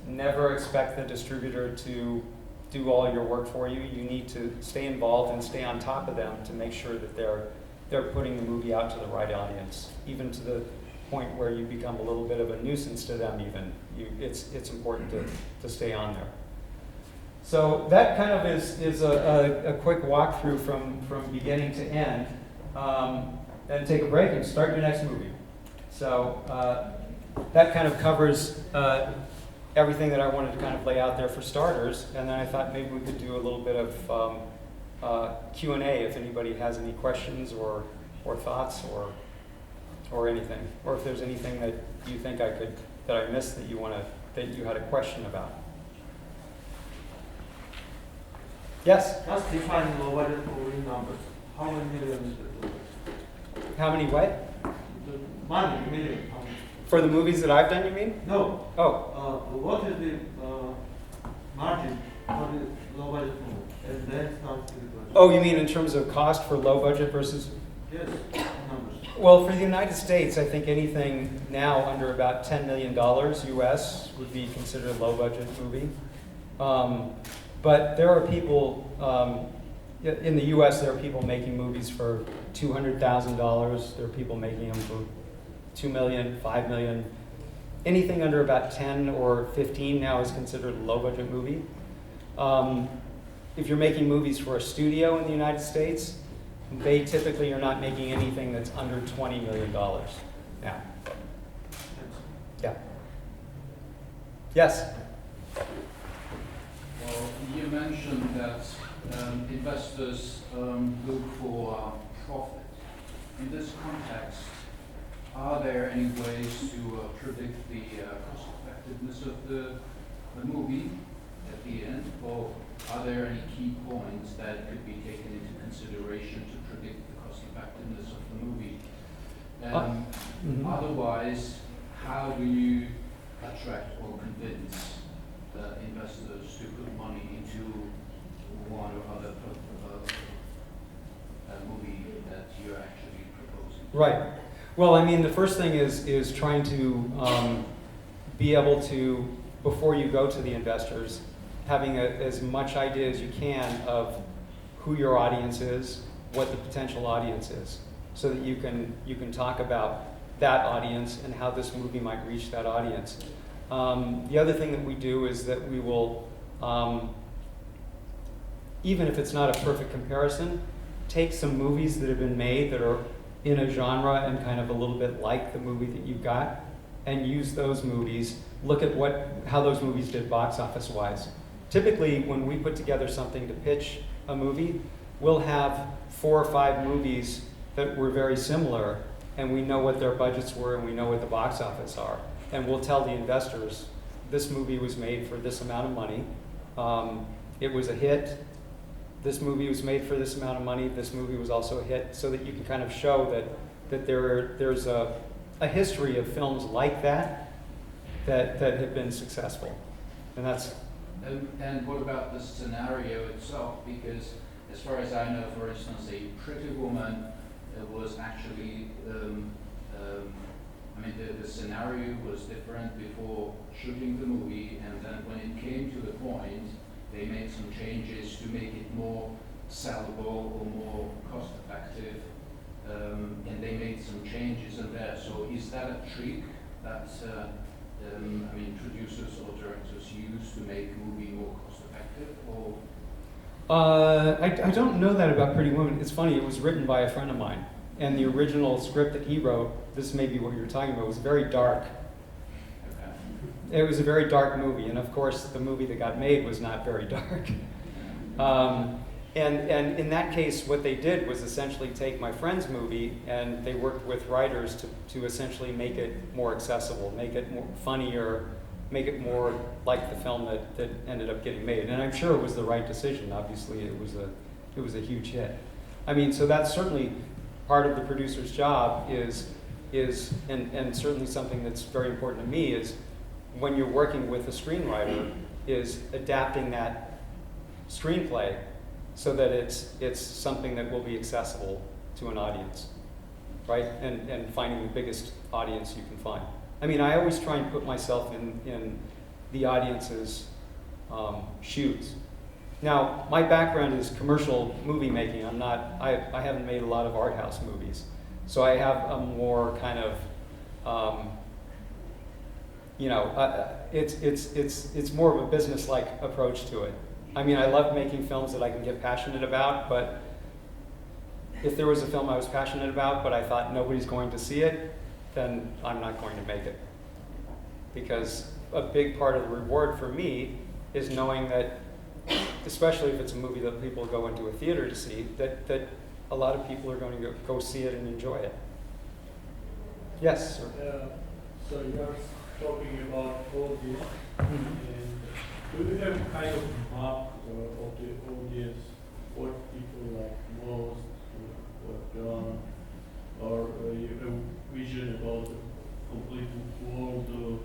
Speaker 2: Never expect the distributor to do all your work for you. You need to stay involved and stay on top of them to make sure that they're putting the movie out to the right audience, even to the point where you become a little bit of a nuisance to them even. It's important to stay on there. So that kind of is a quick walkthrough from beginning to end. Then take a break and start your next movie. So that kind of covers everything that I wanted to kind of lay out there for starters. And then I thought maybe we could do a little bit of Q&A if anybody has any questions or thoughts or anything, or if there's anything that you think that I missed that you had a question about. Yes?
Speaker 3: Just define low budget movie numbers. How many millions?
Speaker 2: How many what?
Speaker 3: The money, million.
Speaker 2: For the movies that I've done, you mean?
Speaker 3: No.
Speaker 2: Oh.
Speaker 3: What is the margin for the low budget movie? And then starts with the budget.
Speaker 2: Oh, you mean in terms of cost for low budget versus?
Speaker 3: Yes, numbers.
Speaker 2: Well, for the United States, I think anything now under about $10 million US would be considered a low budget movie. But there are people, in the US, there are people making movies for $200,000. There are people making them for $2 million, $5 million. Anything under about 10 or 15 now is considered a low budget movie. If you're making movies for a studio in the United States, they typically are not making anything that's under $20 million now. Yeah. Yes?
Speaker 4: Well, you mentioned that investors look for profit. In this context, are there any ways to predict the cost effectiveness of the movie at the end? Or are there any key points that could be taken into consideration to predict the cost effectiveness of the movie? Otherwise, how do you attract or convince investors to put money into one or other movie
Speaker 2: Right. Well, I mean, the first thing is trying to be able to, before you go to the investors, having as much idea as you can of who your audience is, what the potential audience is, so that you can talk about that audience and how this movie might reach that audience. The other thing that we do is that we will, even if it's not a perfect comparison, take some movies that have been made that are in a genre and kind of a little bit like the movie that you've got, and use those movies, look at how those movies did box office wise. Typically, when we put together something to pitch a movie, we'll have 4 or 5 movies that were very similar, and we know what their budgets were and we know what the box office are. And we'll tell the investors, this movie was made for this amount of money, it was a hit, this movie was made for this amount of money, this movie was also a hit, so that you can kind of show that there's a history of films like that have been successful. And that's...
Speaker 4: And what about the scenario itself? Because as far as I know, for instance, A Pretty Woman was actually, I mean, the scenario was different before shooting the movie, and then when it came to the point, they made some changes to make it more sellable or more cost-effective, and they made some changes in there. So is that a trick that, I mean, producers or directors use to make a movie more cost-effective, or?
Speaker 2: I don't know that about Pretty Woman. It's funny, it was written by a friend of mine, and the original script that he wrote, this may be what you're talking about, was very dark. It was a very dark movie, and of course the movie that got made was not very dark. And in that case, what they did was essentially take my friend's movie, and they worked with writers to essentially make it more accessible, make it more funnier, make it more like the film that ended up getting made. And I'm sure it was the right decision. Obviously, it was a huge hit. I mean, so that's certainly part of the producer's job is and certainly something that's very important to me is when you're working with a screenwriter is adapting that screenplay so that it's something that will be accessible to an audience, right? And finding the biggest audience you can find. I mean, I always try and put myself in the audience's shoes. Now, my background is commercial movie making. I haven't made a lot of art house movies. So I have a more kind of, it's more of a business-like approach to it. I mean, I love making films that I can get passionate about, but if there was a film I was passionate about, but I thought nobody's going to see it, then I'm not going to make it. Because a big part of the reward for me is knowing that, especially if it's a movie that people go into a theater to see, that a lot of people are going to go see it and enjoy it. Yes, sir.
Speaker 5: So you're talking about audience, and do you have kind of map of the audience, what people like most, what genre, or you have vision about the complete world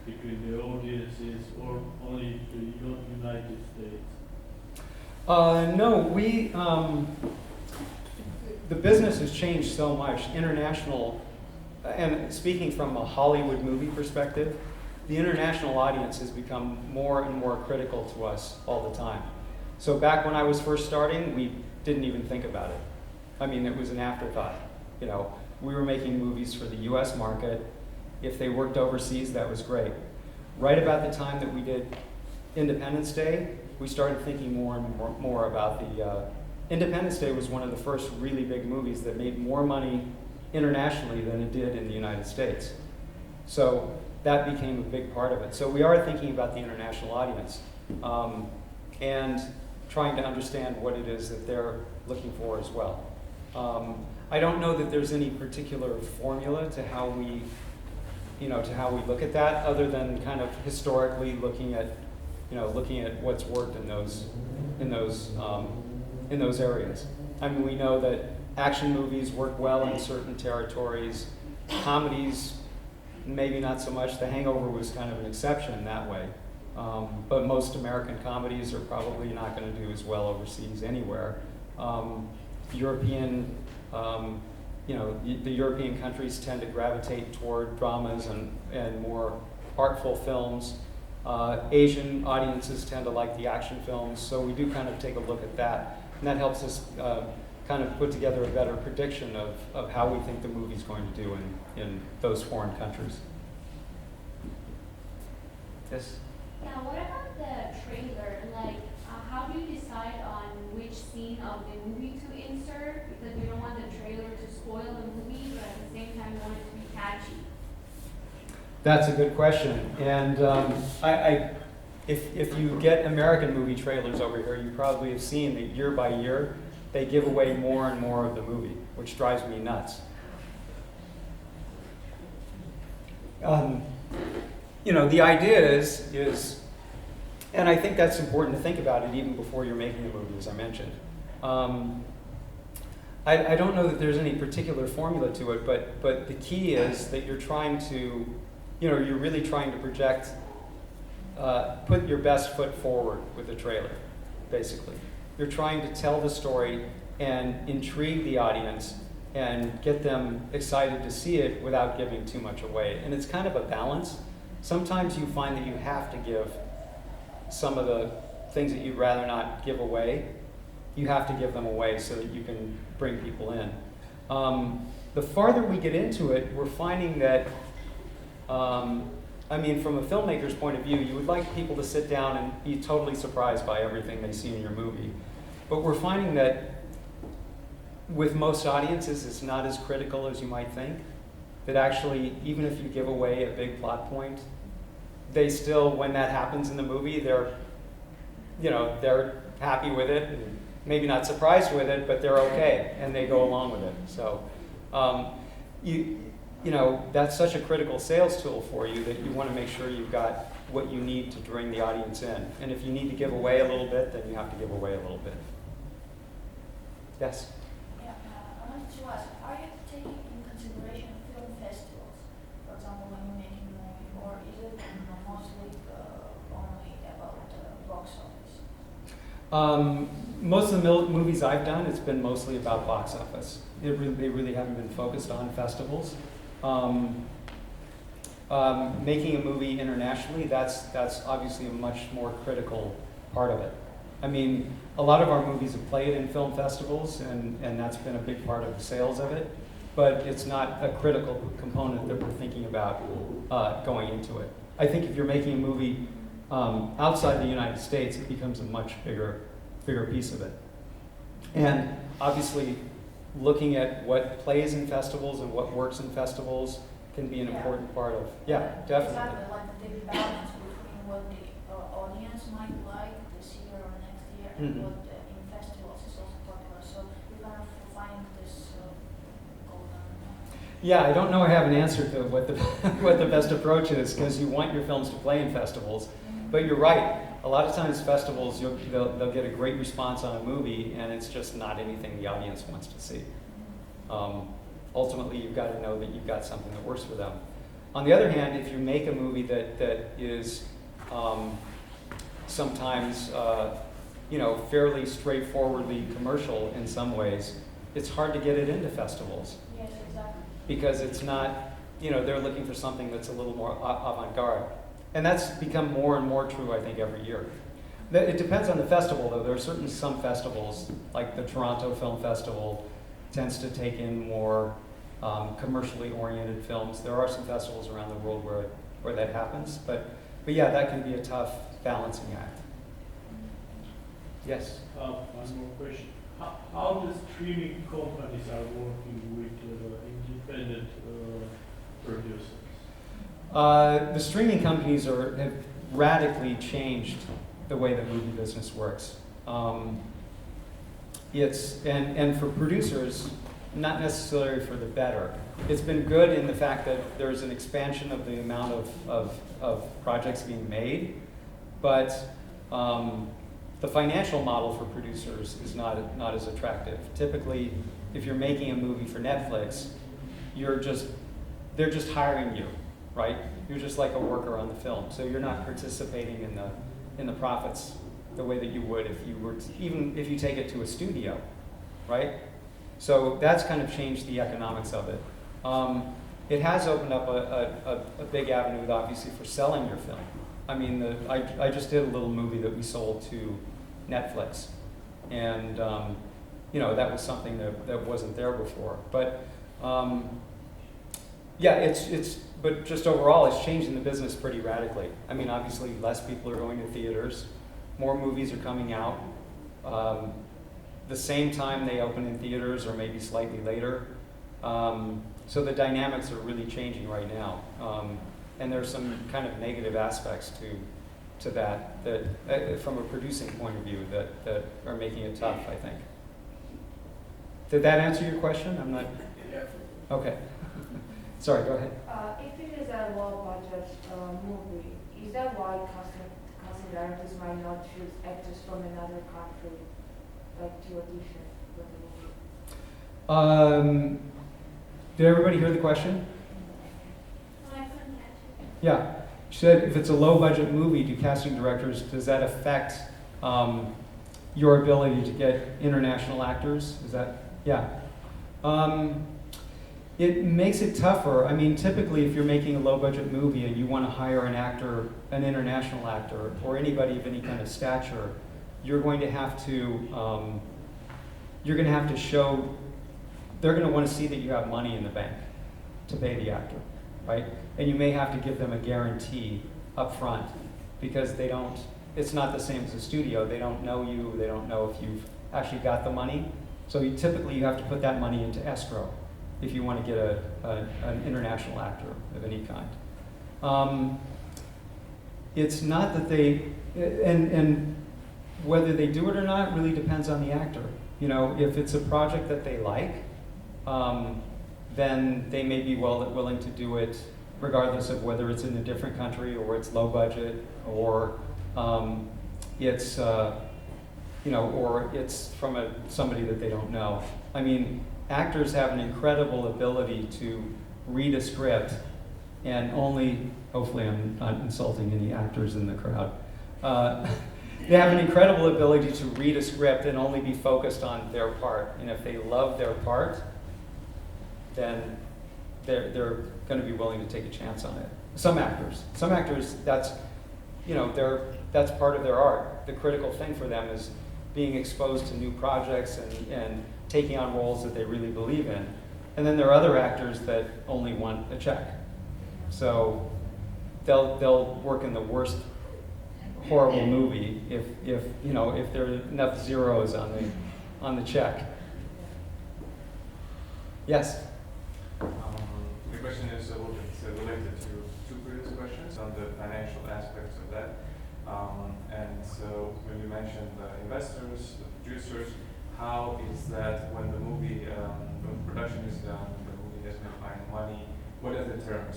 Speaker 5: between the audiences, or only the United States?
Speaker 2: No, the business has changed so much. International, and speaking from a Hollywood movie perspective, the international audience has become more and more critical to us all the time. So back when I was first starting, we didn't even think about it. I mean, it was an afterthought. You know, we were making movies for the US market. If they worked overseas, that was great. Right about the time that we did Independence Day, we started thinking more and more about the, Independence Day was one of the first really big movies that made more money internationally than it did in the United States. So that became a big part of it. So we are thinking about the international audience and trying to understand what it is that they're looking for as well. I don't know that there's any particular formula to how we, look at that, other than kind of historically looking at what's worked in those areas. I mean, we know that action movies work well in certain territories. Comedies, maybe not so much. The Hangover was kind of an exception in that way. But most American comedies are probably not going to do as well overseas anywhere. European the European countries tend to gravitate toward dramas and more artful films. Asian audiences tend to like the action films, so we do kind of take a look at that. And that helps us kind of put together a better prediction of how we think the movie's going to do in those foreign countries. Yes?
Speaker 6: Yeah, what about the trailer? Like, how do you decide on which scene of the movie to insert? Because you don't want the trailer to spoil the movie, but at the same time you want it to be catchy.
Speaker 2: That's a good question. And if you get American movie trailers over here, you probably have seen that year by year, they give away more and more of the movie, which drives me nuts. The idea is, and I think that's important to think about it even before you're making a movie, as I mentioned. I don't know that there's any particular formula to it, but the key is that you're trying to, you're really trying to project, put your best foot forward with the trailer, basically. You're trying to tell the story and intrigue the audience and get them excited to see it without giving too much away. And it's kind of a balance. Sometimes you find that you have to give some of the things that you'd rather not give away. You have to give them away so that you can bring people in. The farther we get into it, we're finding that, from a filmmaker's point of view, you would like people to sit down and be totally surprised by everything they see in your movie. But we're finding that with most audiences, it's not as critical as you might think. That actually, even if you give away a big plot point, they still, when that happens in the movie, they're happy with it, and maybe not surprised with it, but they're okay, and they go along with it. So, that's such a critical sales tool for you that you want to make sure you've got what you need to bring the audience in. And if you need to give away a little bit, then you have to give away a little bit. Yes?
Speaker 7: Yeah, I wanted to ask, are you taking in consideration film festivals, for example, when you're making a movie, or is it mostly only about box office?
Speaker 2: Most of the movies I've done, it's been mostly about box office. They really haven't been focused on festivals. Making a movie internationally, that's obviously a much more critical part of it. A lot of our movies have played in film festivals, and that's been a big part of the sales of it, but it's not a critical component that we're thinking about going into it. I think if you're making a movie outside the United States, it becomes a much bigger piece of it. And obviously, looking at what plays in festivals and what works in festivals can be an important part of, definitely.
Speaker 7: Exactly, like the balance between what the audience might like this year or next year and what in festivals is also popular. So we're kind of finding this golden.
Speaker 2: Yeah, I don't know I have an answer to what the best approach is, because you want your films to play in festivals. But you're right. A lot of times festivals, they'll get a great response on a movie, and it's just not anything the audience wants to see. Ultimately, you've got to know that you've got something that works for them. On the other hand, if you make a movie that is sometimes fairly straightforwardly commercial in some ways, it's hard to get it into festivals.
Speaker 7: Yes, exactly.
Speaker 2: Because it's not, they're looking for something that's a little more avant-garde. And that's become more and more true, I think, every year. It depends on the festival, though. There are some festivals, like the Toronto Film Festival, tends to take in more commercially oriented films. There are some festivals around the world where that happens, but yeah, that can be a tough balancing act. Yes?
Speaker 5: One more question. How the streaming companies are working with independent producers?
Speaker 2: The streaming companies have radically changed the way the movie business works. And for producers, not necessarily for the better. It's been good in the fact that there's an expansion of the amount of projects being made, but the financial model for producers is not as attractive. Typically, if you're making a movie for Netflix, they're just hiring you. Right? You're just like a worker on the film, so you're not participating in the profits the way that you would if you were even if you take it to a studio, right? So that's kind of changed the economics of it. It has opened up a big avenue, obviously, for selling your film. I mean, I just did a little movie that we sold to Netflix, and that was something that wasn't there before. But yeah, but just overall, it's changing the business pretty radically. I mean, obviously, less people are going to theaters, more movies are coming out. The same time they open in theaters, or maybe slightly later. So the dynamics are really changing right now. And there's some kind of negative aspects to that from a producing point of view, that are making it tough, I think. Did that answer your question? I'm not. Okay. Sorry, go ahead.
Speaker 8: If it is a low budget movie, is that why casting directors might not choose actors from another country, like to audition for the movie?
Speaker 2: Did everybody hear the question?
Speaker 6: I couldn't catch it.
Speaker 2: Yeah. She said, if it's a low budget movie, do casting directors, does that affect your ability to get international actors? Is that, yeah. It makes it tougher. I mean, typically if you're making a low budget movie and you want to hire an actor, an international actor, or anybody of any kind of stature, you're going to have to show, they're going to want to see that you have money in the bank to pay the actor, right? And you may have to give them a guarantee up front, because it's not the same as a studio. They don't know you, they don't know if you've actually got the money. So typically you have to put that money into escrow if you want to get an international actor of any kind. It's not that and whether they do it or not really depends on the actor. If it's a project that they like, then they may be willing to do it regardless of whether it's in a different country, or it's low budget, or it's or it's from somebody that they don't know. I mean, actors have an incredible ability to read a script and hopefully I'm not insulting any actors in the crowd. They have an incredible ability to read a script and only be focused on their part. And if they love their part, then they're going to be willing to take a chance on it. Some actors, that's part of their art. The critical thing for them is being exposed to new projects and taking on roles that they really believe in. And then there are other actors that only want a check. So they'll work in the worst horrible movie if there are enough zeros on the check. Yes?
Speaker 9: The question is a little bit related to two previous questions on the financial aspects of that. And so when you mentioned the investors, the producers, how is that when the movie, when production is done, the movie has been finding money, what are the terms?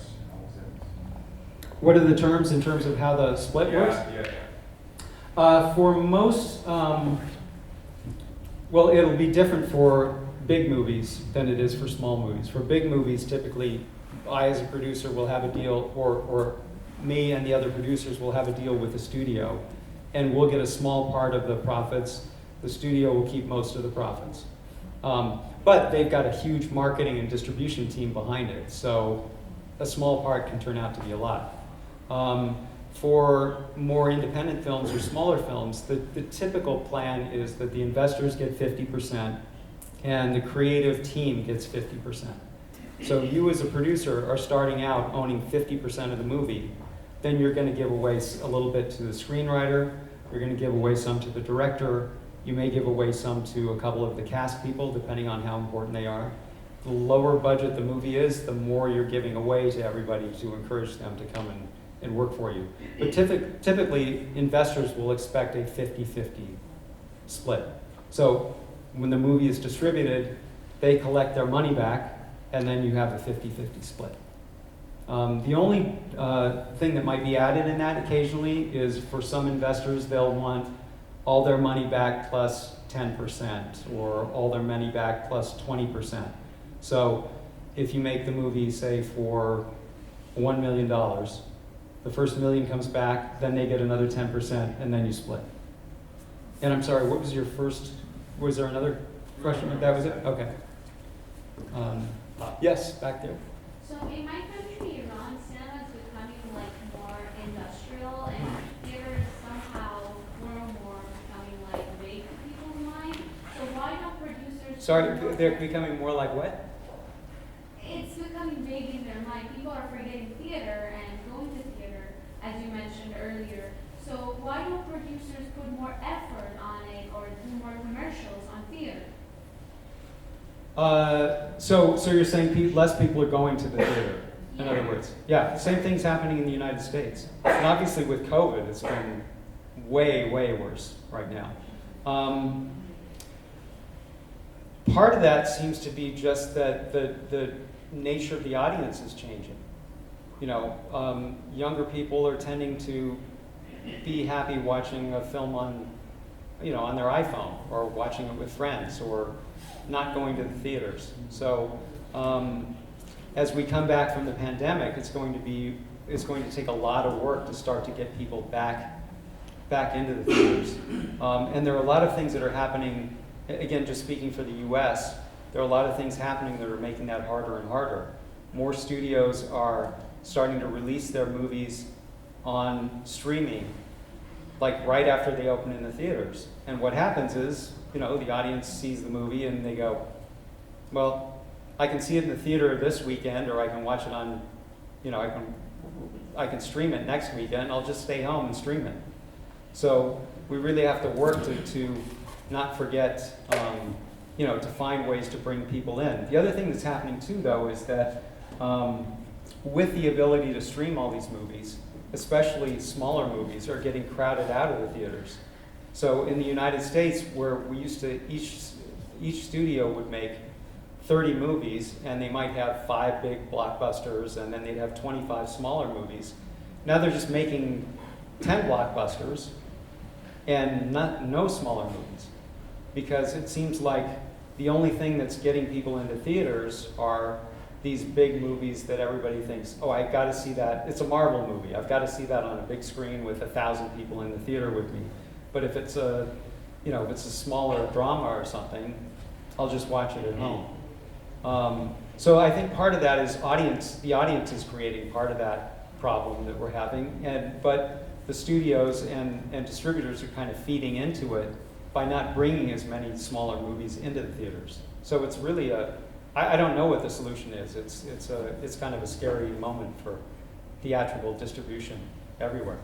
Speaker 2: What are the terms in terms of how the split works? For most, well, it'll be different for big movies than it is for small movies. For big movies, typically, I as a producer will have a deal, or me and the other producers will have a deal with the studio, and we'll get a small part of the profits. The studio will keep most of the profits. But they've got a huge marketing and distribution team behind it, so a small part can turn out to be a lot. For more independent films or smaller films, the typical plan is that the investors get 50% and the creative team gets 50%. So you as a producer are starting out owning 50% of the movie. Then you're going to give away a little bit to the screenwriter, you're going to give away some to the director, you may give away some to a couple of the cast people, depending on how important they are. The lower budget the movie is, the more you're giving away to everybody to encourage them to come and work for you. But typically, investors will expect a 50-50 split. So when the movie is distributed, they collect their money back, and then you have a 50-50 split. The only thing that might be added in that occasionally is for some investors, they'll want all their money back plus 10%, or all their money back plus 20%. So if you make the movie, say, for $1 million, the first $1 million comes back, then they get another 10%, and then you split. And I'm sorry, what was your first, was there another question? That was it? Okay. Yes, back there.
Speaker 6: So in my country, Iran, cinema is becoming like more industrial, and theaters somehow more and more becoming like vague to people's mind. So why don't producers?
Speaker 2: Sorry, they're becoming more like what?
Speaker 6: It's becoming vague in their mind. People are forgetting theater and going to theater, as you mentioned earlier. So why don't producers put more effort on it or do more commercials on theater?
Speaker 2: So you're saying less people are going to the theater, in other words. Yeah, same thing's happening in the United States. And obviously with COVID, it's been way, way worse right now. Part of that seems to be just that the nature of the audience is changing. You know, younger people are tending to be happy watching a film on, you know, on their iPhone, or watching it with friends, or not going to the theaters. So as we come back from the pandemic, it's going to take a lot of work to start to get people back into the theaters. And there are a lot of things that are happening, again, just speaking for the US, there are a lot of things happening that are making that harder and harder. More studios are starting to release their movies on streaming, like right after they open in the theaters. And what happens is, you know, the audience sees the movie and they go, well, I can see it in the theater this weekend, or I can watch it on, you know, I can stream it next weekend. I'll just stay home and stream it. So we really have to work to not forget, you know, to find ways to bring people in. The other thing that's happening too, though, is that with the ability to stream all these movies, especially smaller movies, are getting crowded out of the theaters. So in the United States, where we used to, each studio would make 30 movies, and they might have 5 big blockbusters, and then they'd have 25 smaller movies. Now they're just making 10 blockbusters and no smaller movies, because it seems like the only thing that's getting people into theaters are these big movies that everybody thinks, oh, I got to see that. It's a Marvel movie. I've got to see that on a big screen with 1,000 people in the theater with me. But if it's a, you know, if it's a smaller drama or something, I'll just watch it at home. So I think part of that is the audience is creating part of that problem that we're having, but the studios and distributors are kind of feeding into it by not bringing as many smaller movies into the theaters. So it's really I don't know what the solution is. It's kind of a scary moment for theatrical distribution everywhere.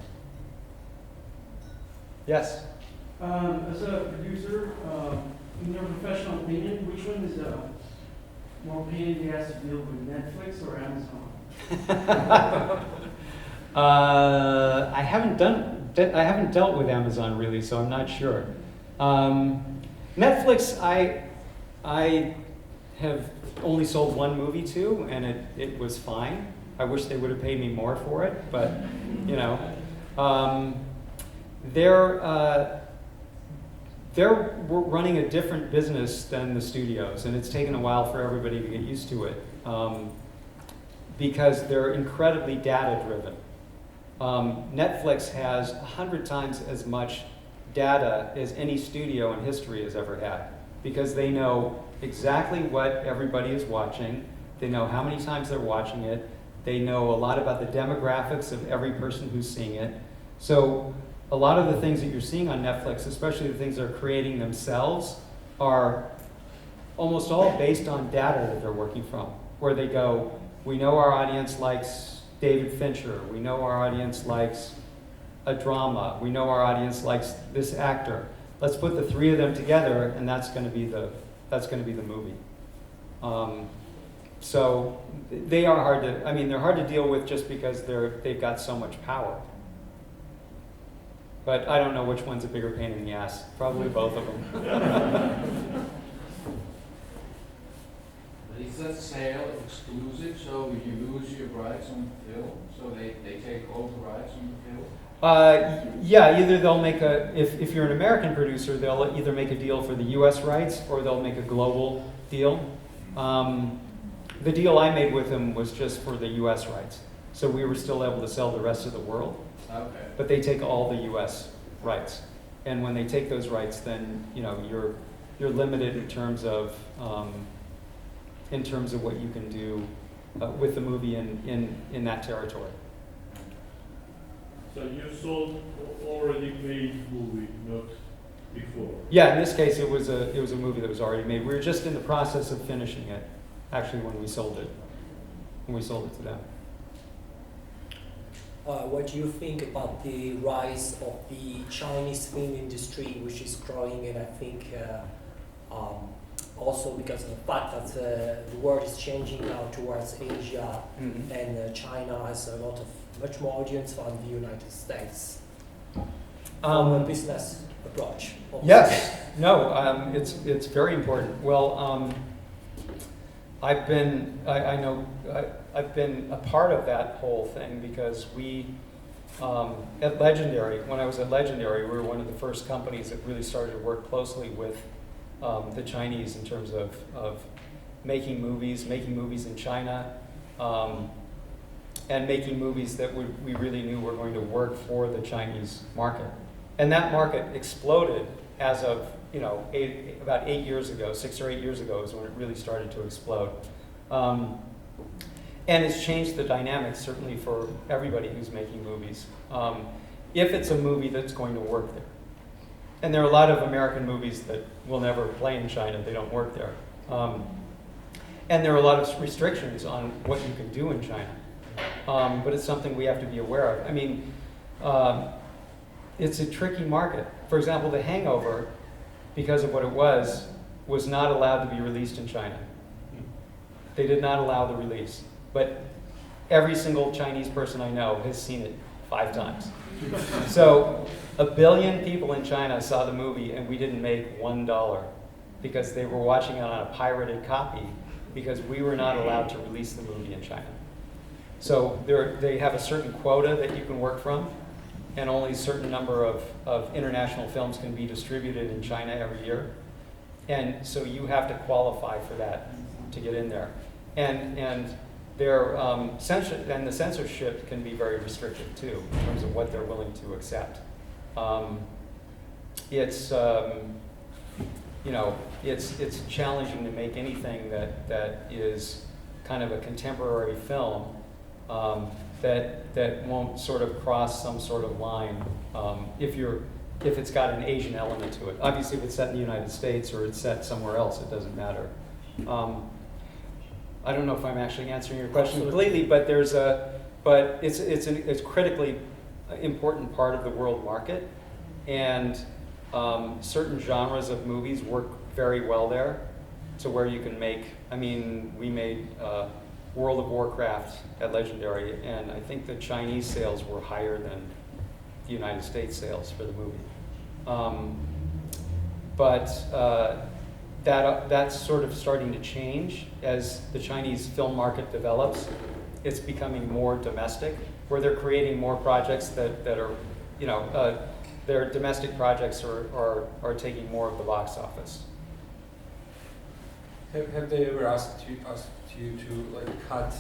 Speaker 2: Yes?
Speaker 10: As a producer, in your professional opinion, which one is more pain in the ass to deal with, Netflix or Amazon?
Speaker 2: I haven't dealt with Amazon really, so I'm not sure. Netflix, I have only sold one movie to, and it was fine. I wish they would have paid me more for it, but you know, they're running a different business than the studios, and it's taken a while for everybody to get used to it, because they're incredibly data-driven. Netflix has 100 times as much data as any studio in history has ever had, because they know exactly what everybody is watching, they know how many times they're watching it, they know a lot about the demographics of every person who's seeing it. So a lot of the things that you're seeing on Netflix, especially the things they're creating themselves, are almost all based on data that they're working from, where they go, we know our audience likes David Fincher, we know our audience likes a drama, we know our audience likes this actor. Let's put the 3 of them together, and that's going to be the movie. So they are hard to, I mean, they're hard to deal with just because they've got so much power. But I don't know which one's a bigger pain in the ass. Probably both of them.
Speaker 4: Is that sale exclusive, so you lose your rights on the film? So they take all the rights on the film?
Speaker 2: Yeah, either they'll make if you're an American producer, they'll either make a deal for the US rights or they'll make a global deal. The deal I made with them was just for the US rights. So we were still able to sell the rest of the world.
Speaker 4: Okay.
Speaker 2: But they take all the US rights. And when they take those rights, then you know you're limited in terms of in terms of what you can do with the movie in that territory.
Speaker 5: So you sold already made movie, not before?
Speaker 2: Yeah, in this case, it was a movie that was already made. We were just in the process of finishing it, actually, when we sold it to them.
Speaker 11: What do you think about the rise of the Chinese film industry, which is growing, and I think also because of the fact that the world is changing now towards Asia, and China has a lot of much more audience than the United States from a business approach.
Speaker 2: Yes, no, it's very important. Well, I've been a part of that whole thing because we, at Legendary, when I was at Legendary, we were one of the first companies that really started to work closely with the Chinese in terms of making movies in China, and making movies that we really knew were going to work for the Chinese market. And that market exploded as of, about 8 years ago, 6 or 8 years ago is when it really started to explode. And it's changed the dynamics, certainly for everybody who's making movies. If it's a movie that's going to work there. And there are a lot of American movies that will never play in China, they don't work there. And there are a lot of restrictions on what you can do in China. But it's something we have to be aware of. I mean, it's a tricky market. For example, The Hangover, because of what it was not allowed to be released in China. They did not allow the release. But every single Chinese person I know has seen it 5 times. So 1 billion people in China saw the movie and we didn't make $1 because they were watching it on a pirated copy because we were not allowed to release the movie in China. So they have a certain quota that you can work from, and only a certain number of international films can be distributed in China every year. And so you have to qualify for that to get in there. And their the censorship can be very restrictive too, in terms of what they're willing to accept. It's challenging to make anything that is kind of a contemporary film that won't sort of cross some sort of line if it's got an Asian element to it. Obviously, if it's set in the United States or it's set somewhere else, it doesn't matter. I don't know if I'm actually answering your question completely, but it's a critically important part of the world market, and certain genres of movies work very well there, to where you can make. I mean, we made World of Warcraft at Legendary, and I think the Chinese sales were higher than the United States sales for the movie. That's sort of starting to change as the Chinese film market develops. It's becoming more domestic, where they're creating more projects that are, their domestic projects are taking more of the box office.
Speaker 12: Have they ever asked you to cut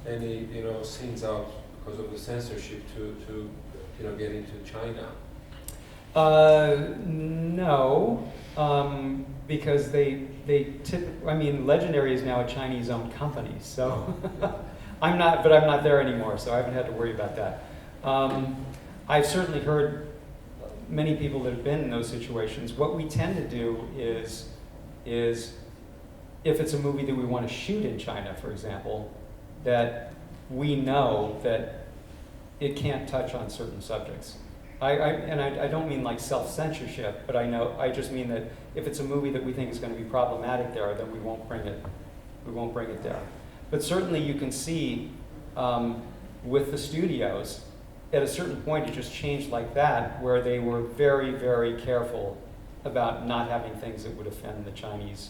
Speaker 12: any scenes out because of the censorship to get into China?
Speaker 2: No, because Legendary is now a Chinese-owned company, so I'm not there anymore, so I haven't had to worry about that. I've certainly heard many people that have been in those situations. What we tend to do is if it's a movie that we want to shoot in China, for example, that we know that it can't touch on certain subjects. I don't mean like self-censorship, but I just mean that if it's a movie that we think is going to be problematic there, then we won't bring it there. But certainly you can see with the studios, at a certain point it just changed like that, where they were very, very careful about not having things that would offend the Chinese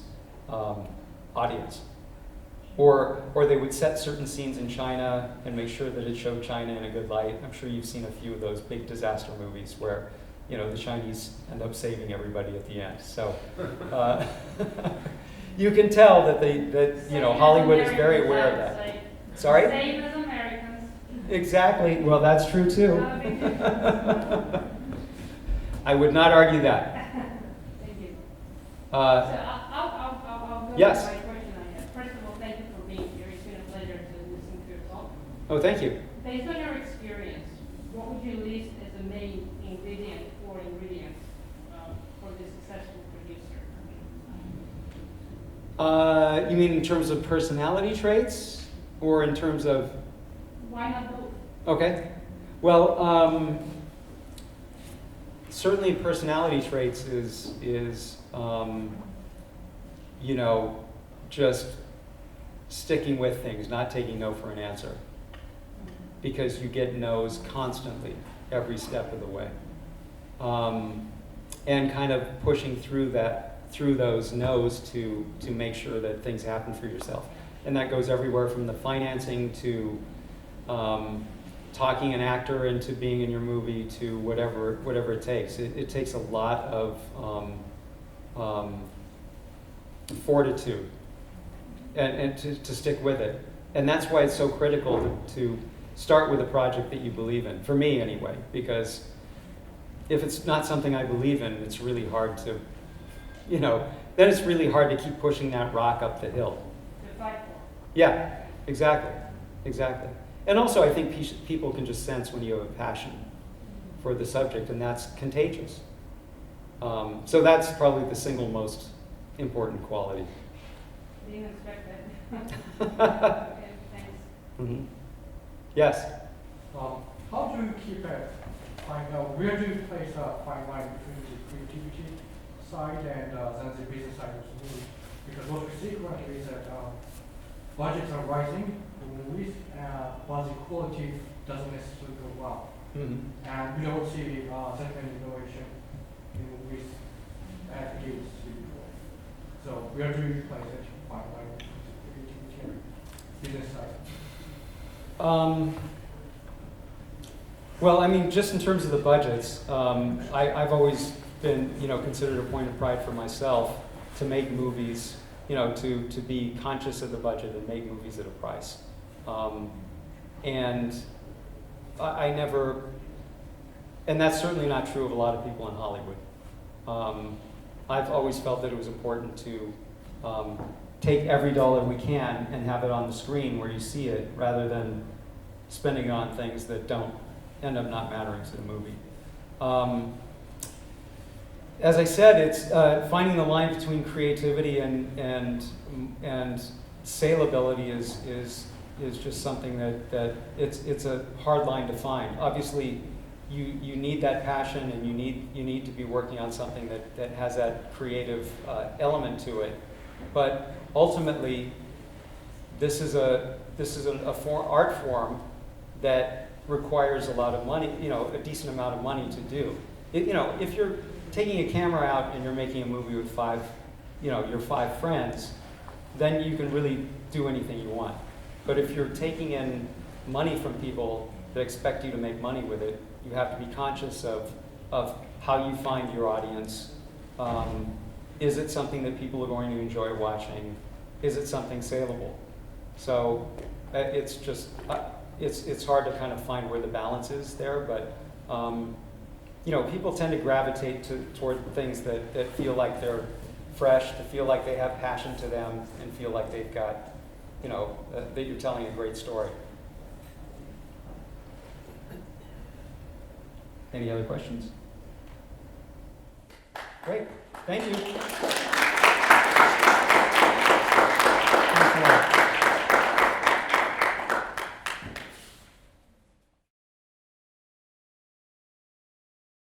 Speaker 2: audience. Or they would set certain scenes in China and make sure that it showed China in a good light. I'm sure you've seen a few of those big disaster movies where the Chinese end up saving everybody at the end. So you can tell that Hollywood is very aware of that. Sorry?
Speaker 6: Same as Americans.
Speaker 2: Exactly. Well, that's true too. I would not argue that.
Speaker 6: Thank you.
Speaker 2: Yes.
Speaker 6: My question I have. First of
Speaker 2: Oh, thank you.
Speaker 10: Based on your experience, what would you list as the main ingredient or ingredients for the successful producer?
Speaker 2: You mean in terms of personality traits, or in terms of?
Speaker 10: Why not both?
Speaker 2: Okay. Well, certainly personality traits is you know, just sticking with things, not taking no for an answer, because you get no's constantly every step of the way, and kind of pushing through those no's to make sure that things happen for yourself. And that goes everywhere from the financing to talking an actor into being in your movie to whatever it takes. It takes a lot of fortitude and to stick with it. And that's why it's so critical to start with a project that you believe in, for me anyway, because if it's not something I believe in, it's really hard to, you know, then it's really hard to keep pushing that rock up the hill.
Speaker 10: To fight for.
Speaker 2: Yeah, exactly. And also I think people can just sense when you have a passion for the subject, and that's contagious. So that's probably the single most important quality.
Speaker 10: Didn't expect that. Okay, thanks.
Speaker 2: Mm-hmm. Yes?
Speaker 13: How do you keep a where do you place a fine line between the creativity side and then the business side of the movie? Because what we see currently is that budgets are rising for movies, but the quality doesn't necessarily go well.
Speaker 2: Mm-hmm.
Speaker 13: And we don't see that many innovation in movies as we used to see before. So where do you place it fine line between the creativity and business side?
Speaker 2: Well, I mean, just in terms of the budgets, I've always been, you know, considered a point of pride for myself to make movies, you know, to be conscious of the budget and make movies at a price. And I never, and that's certainly not true of a lot of people in Hollywood. I've always felt that it was important to take every dollar we can and have it on the screen where you see it, rather than spending it on things that don't end up not mattering to the movie. As I said, it's finding the line between creativity and saleability is just something that it's a hard line to find. Obviously, you need that passion, and you need to be working on something that has that creative element to it. But ultimately, this is an art form that requires a lot of money, you know, a decent amount of money to do. You know, if you're taking a camera out and you're making a movie with your 5 friends, then you can really do anything you want. But if you're taking in money from people that expect you to make money with it, you have to be conscious of how you find your audience. Is it something that people are going to enjoy watching? Is it something saleable? So it's just, it's hard to kind of find where the balance is there, but you know, people tend to gravitate toward things that feel like they're fresh, to feel like they have passion to them, and feel like they've got, you know, that you're telling a great story. Any other questions? Great, thank you.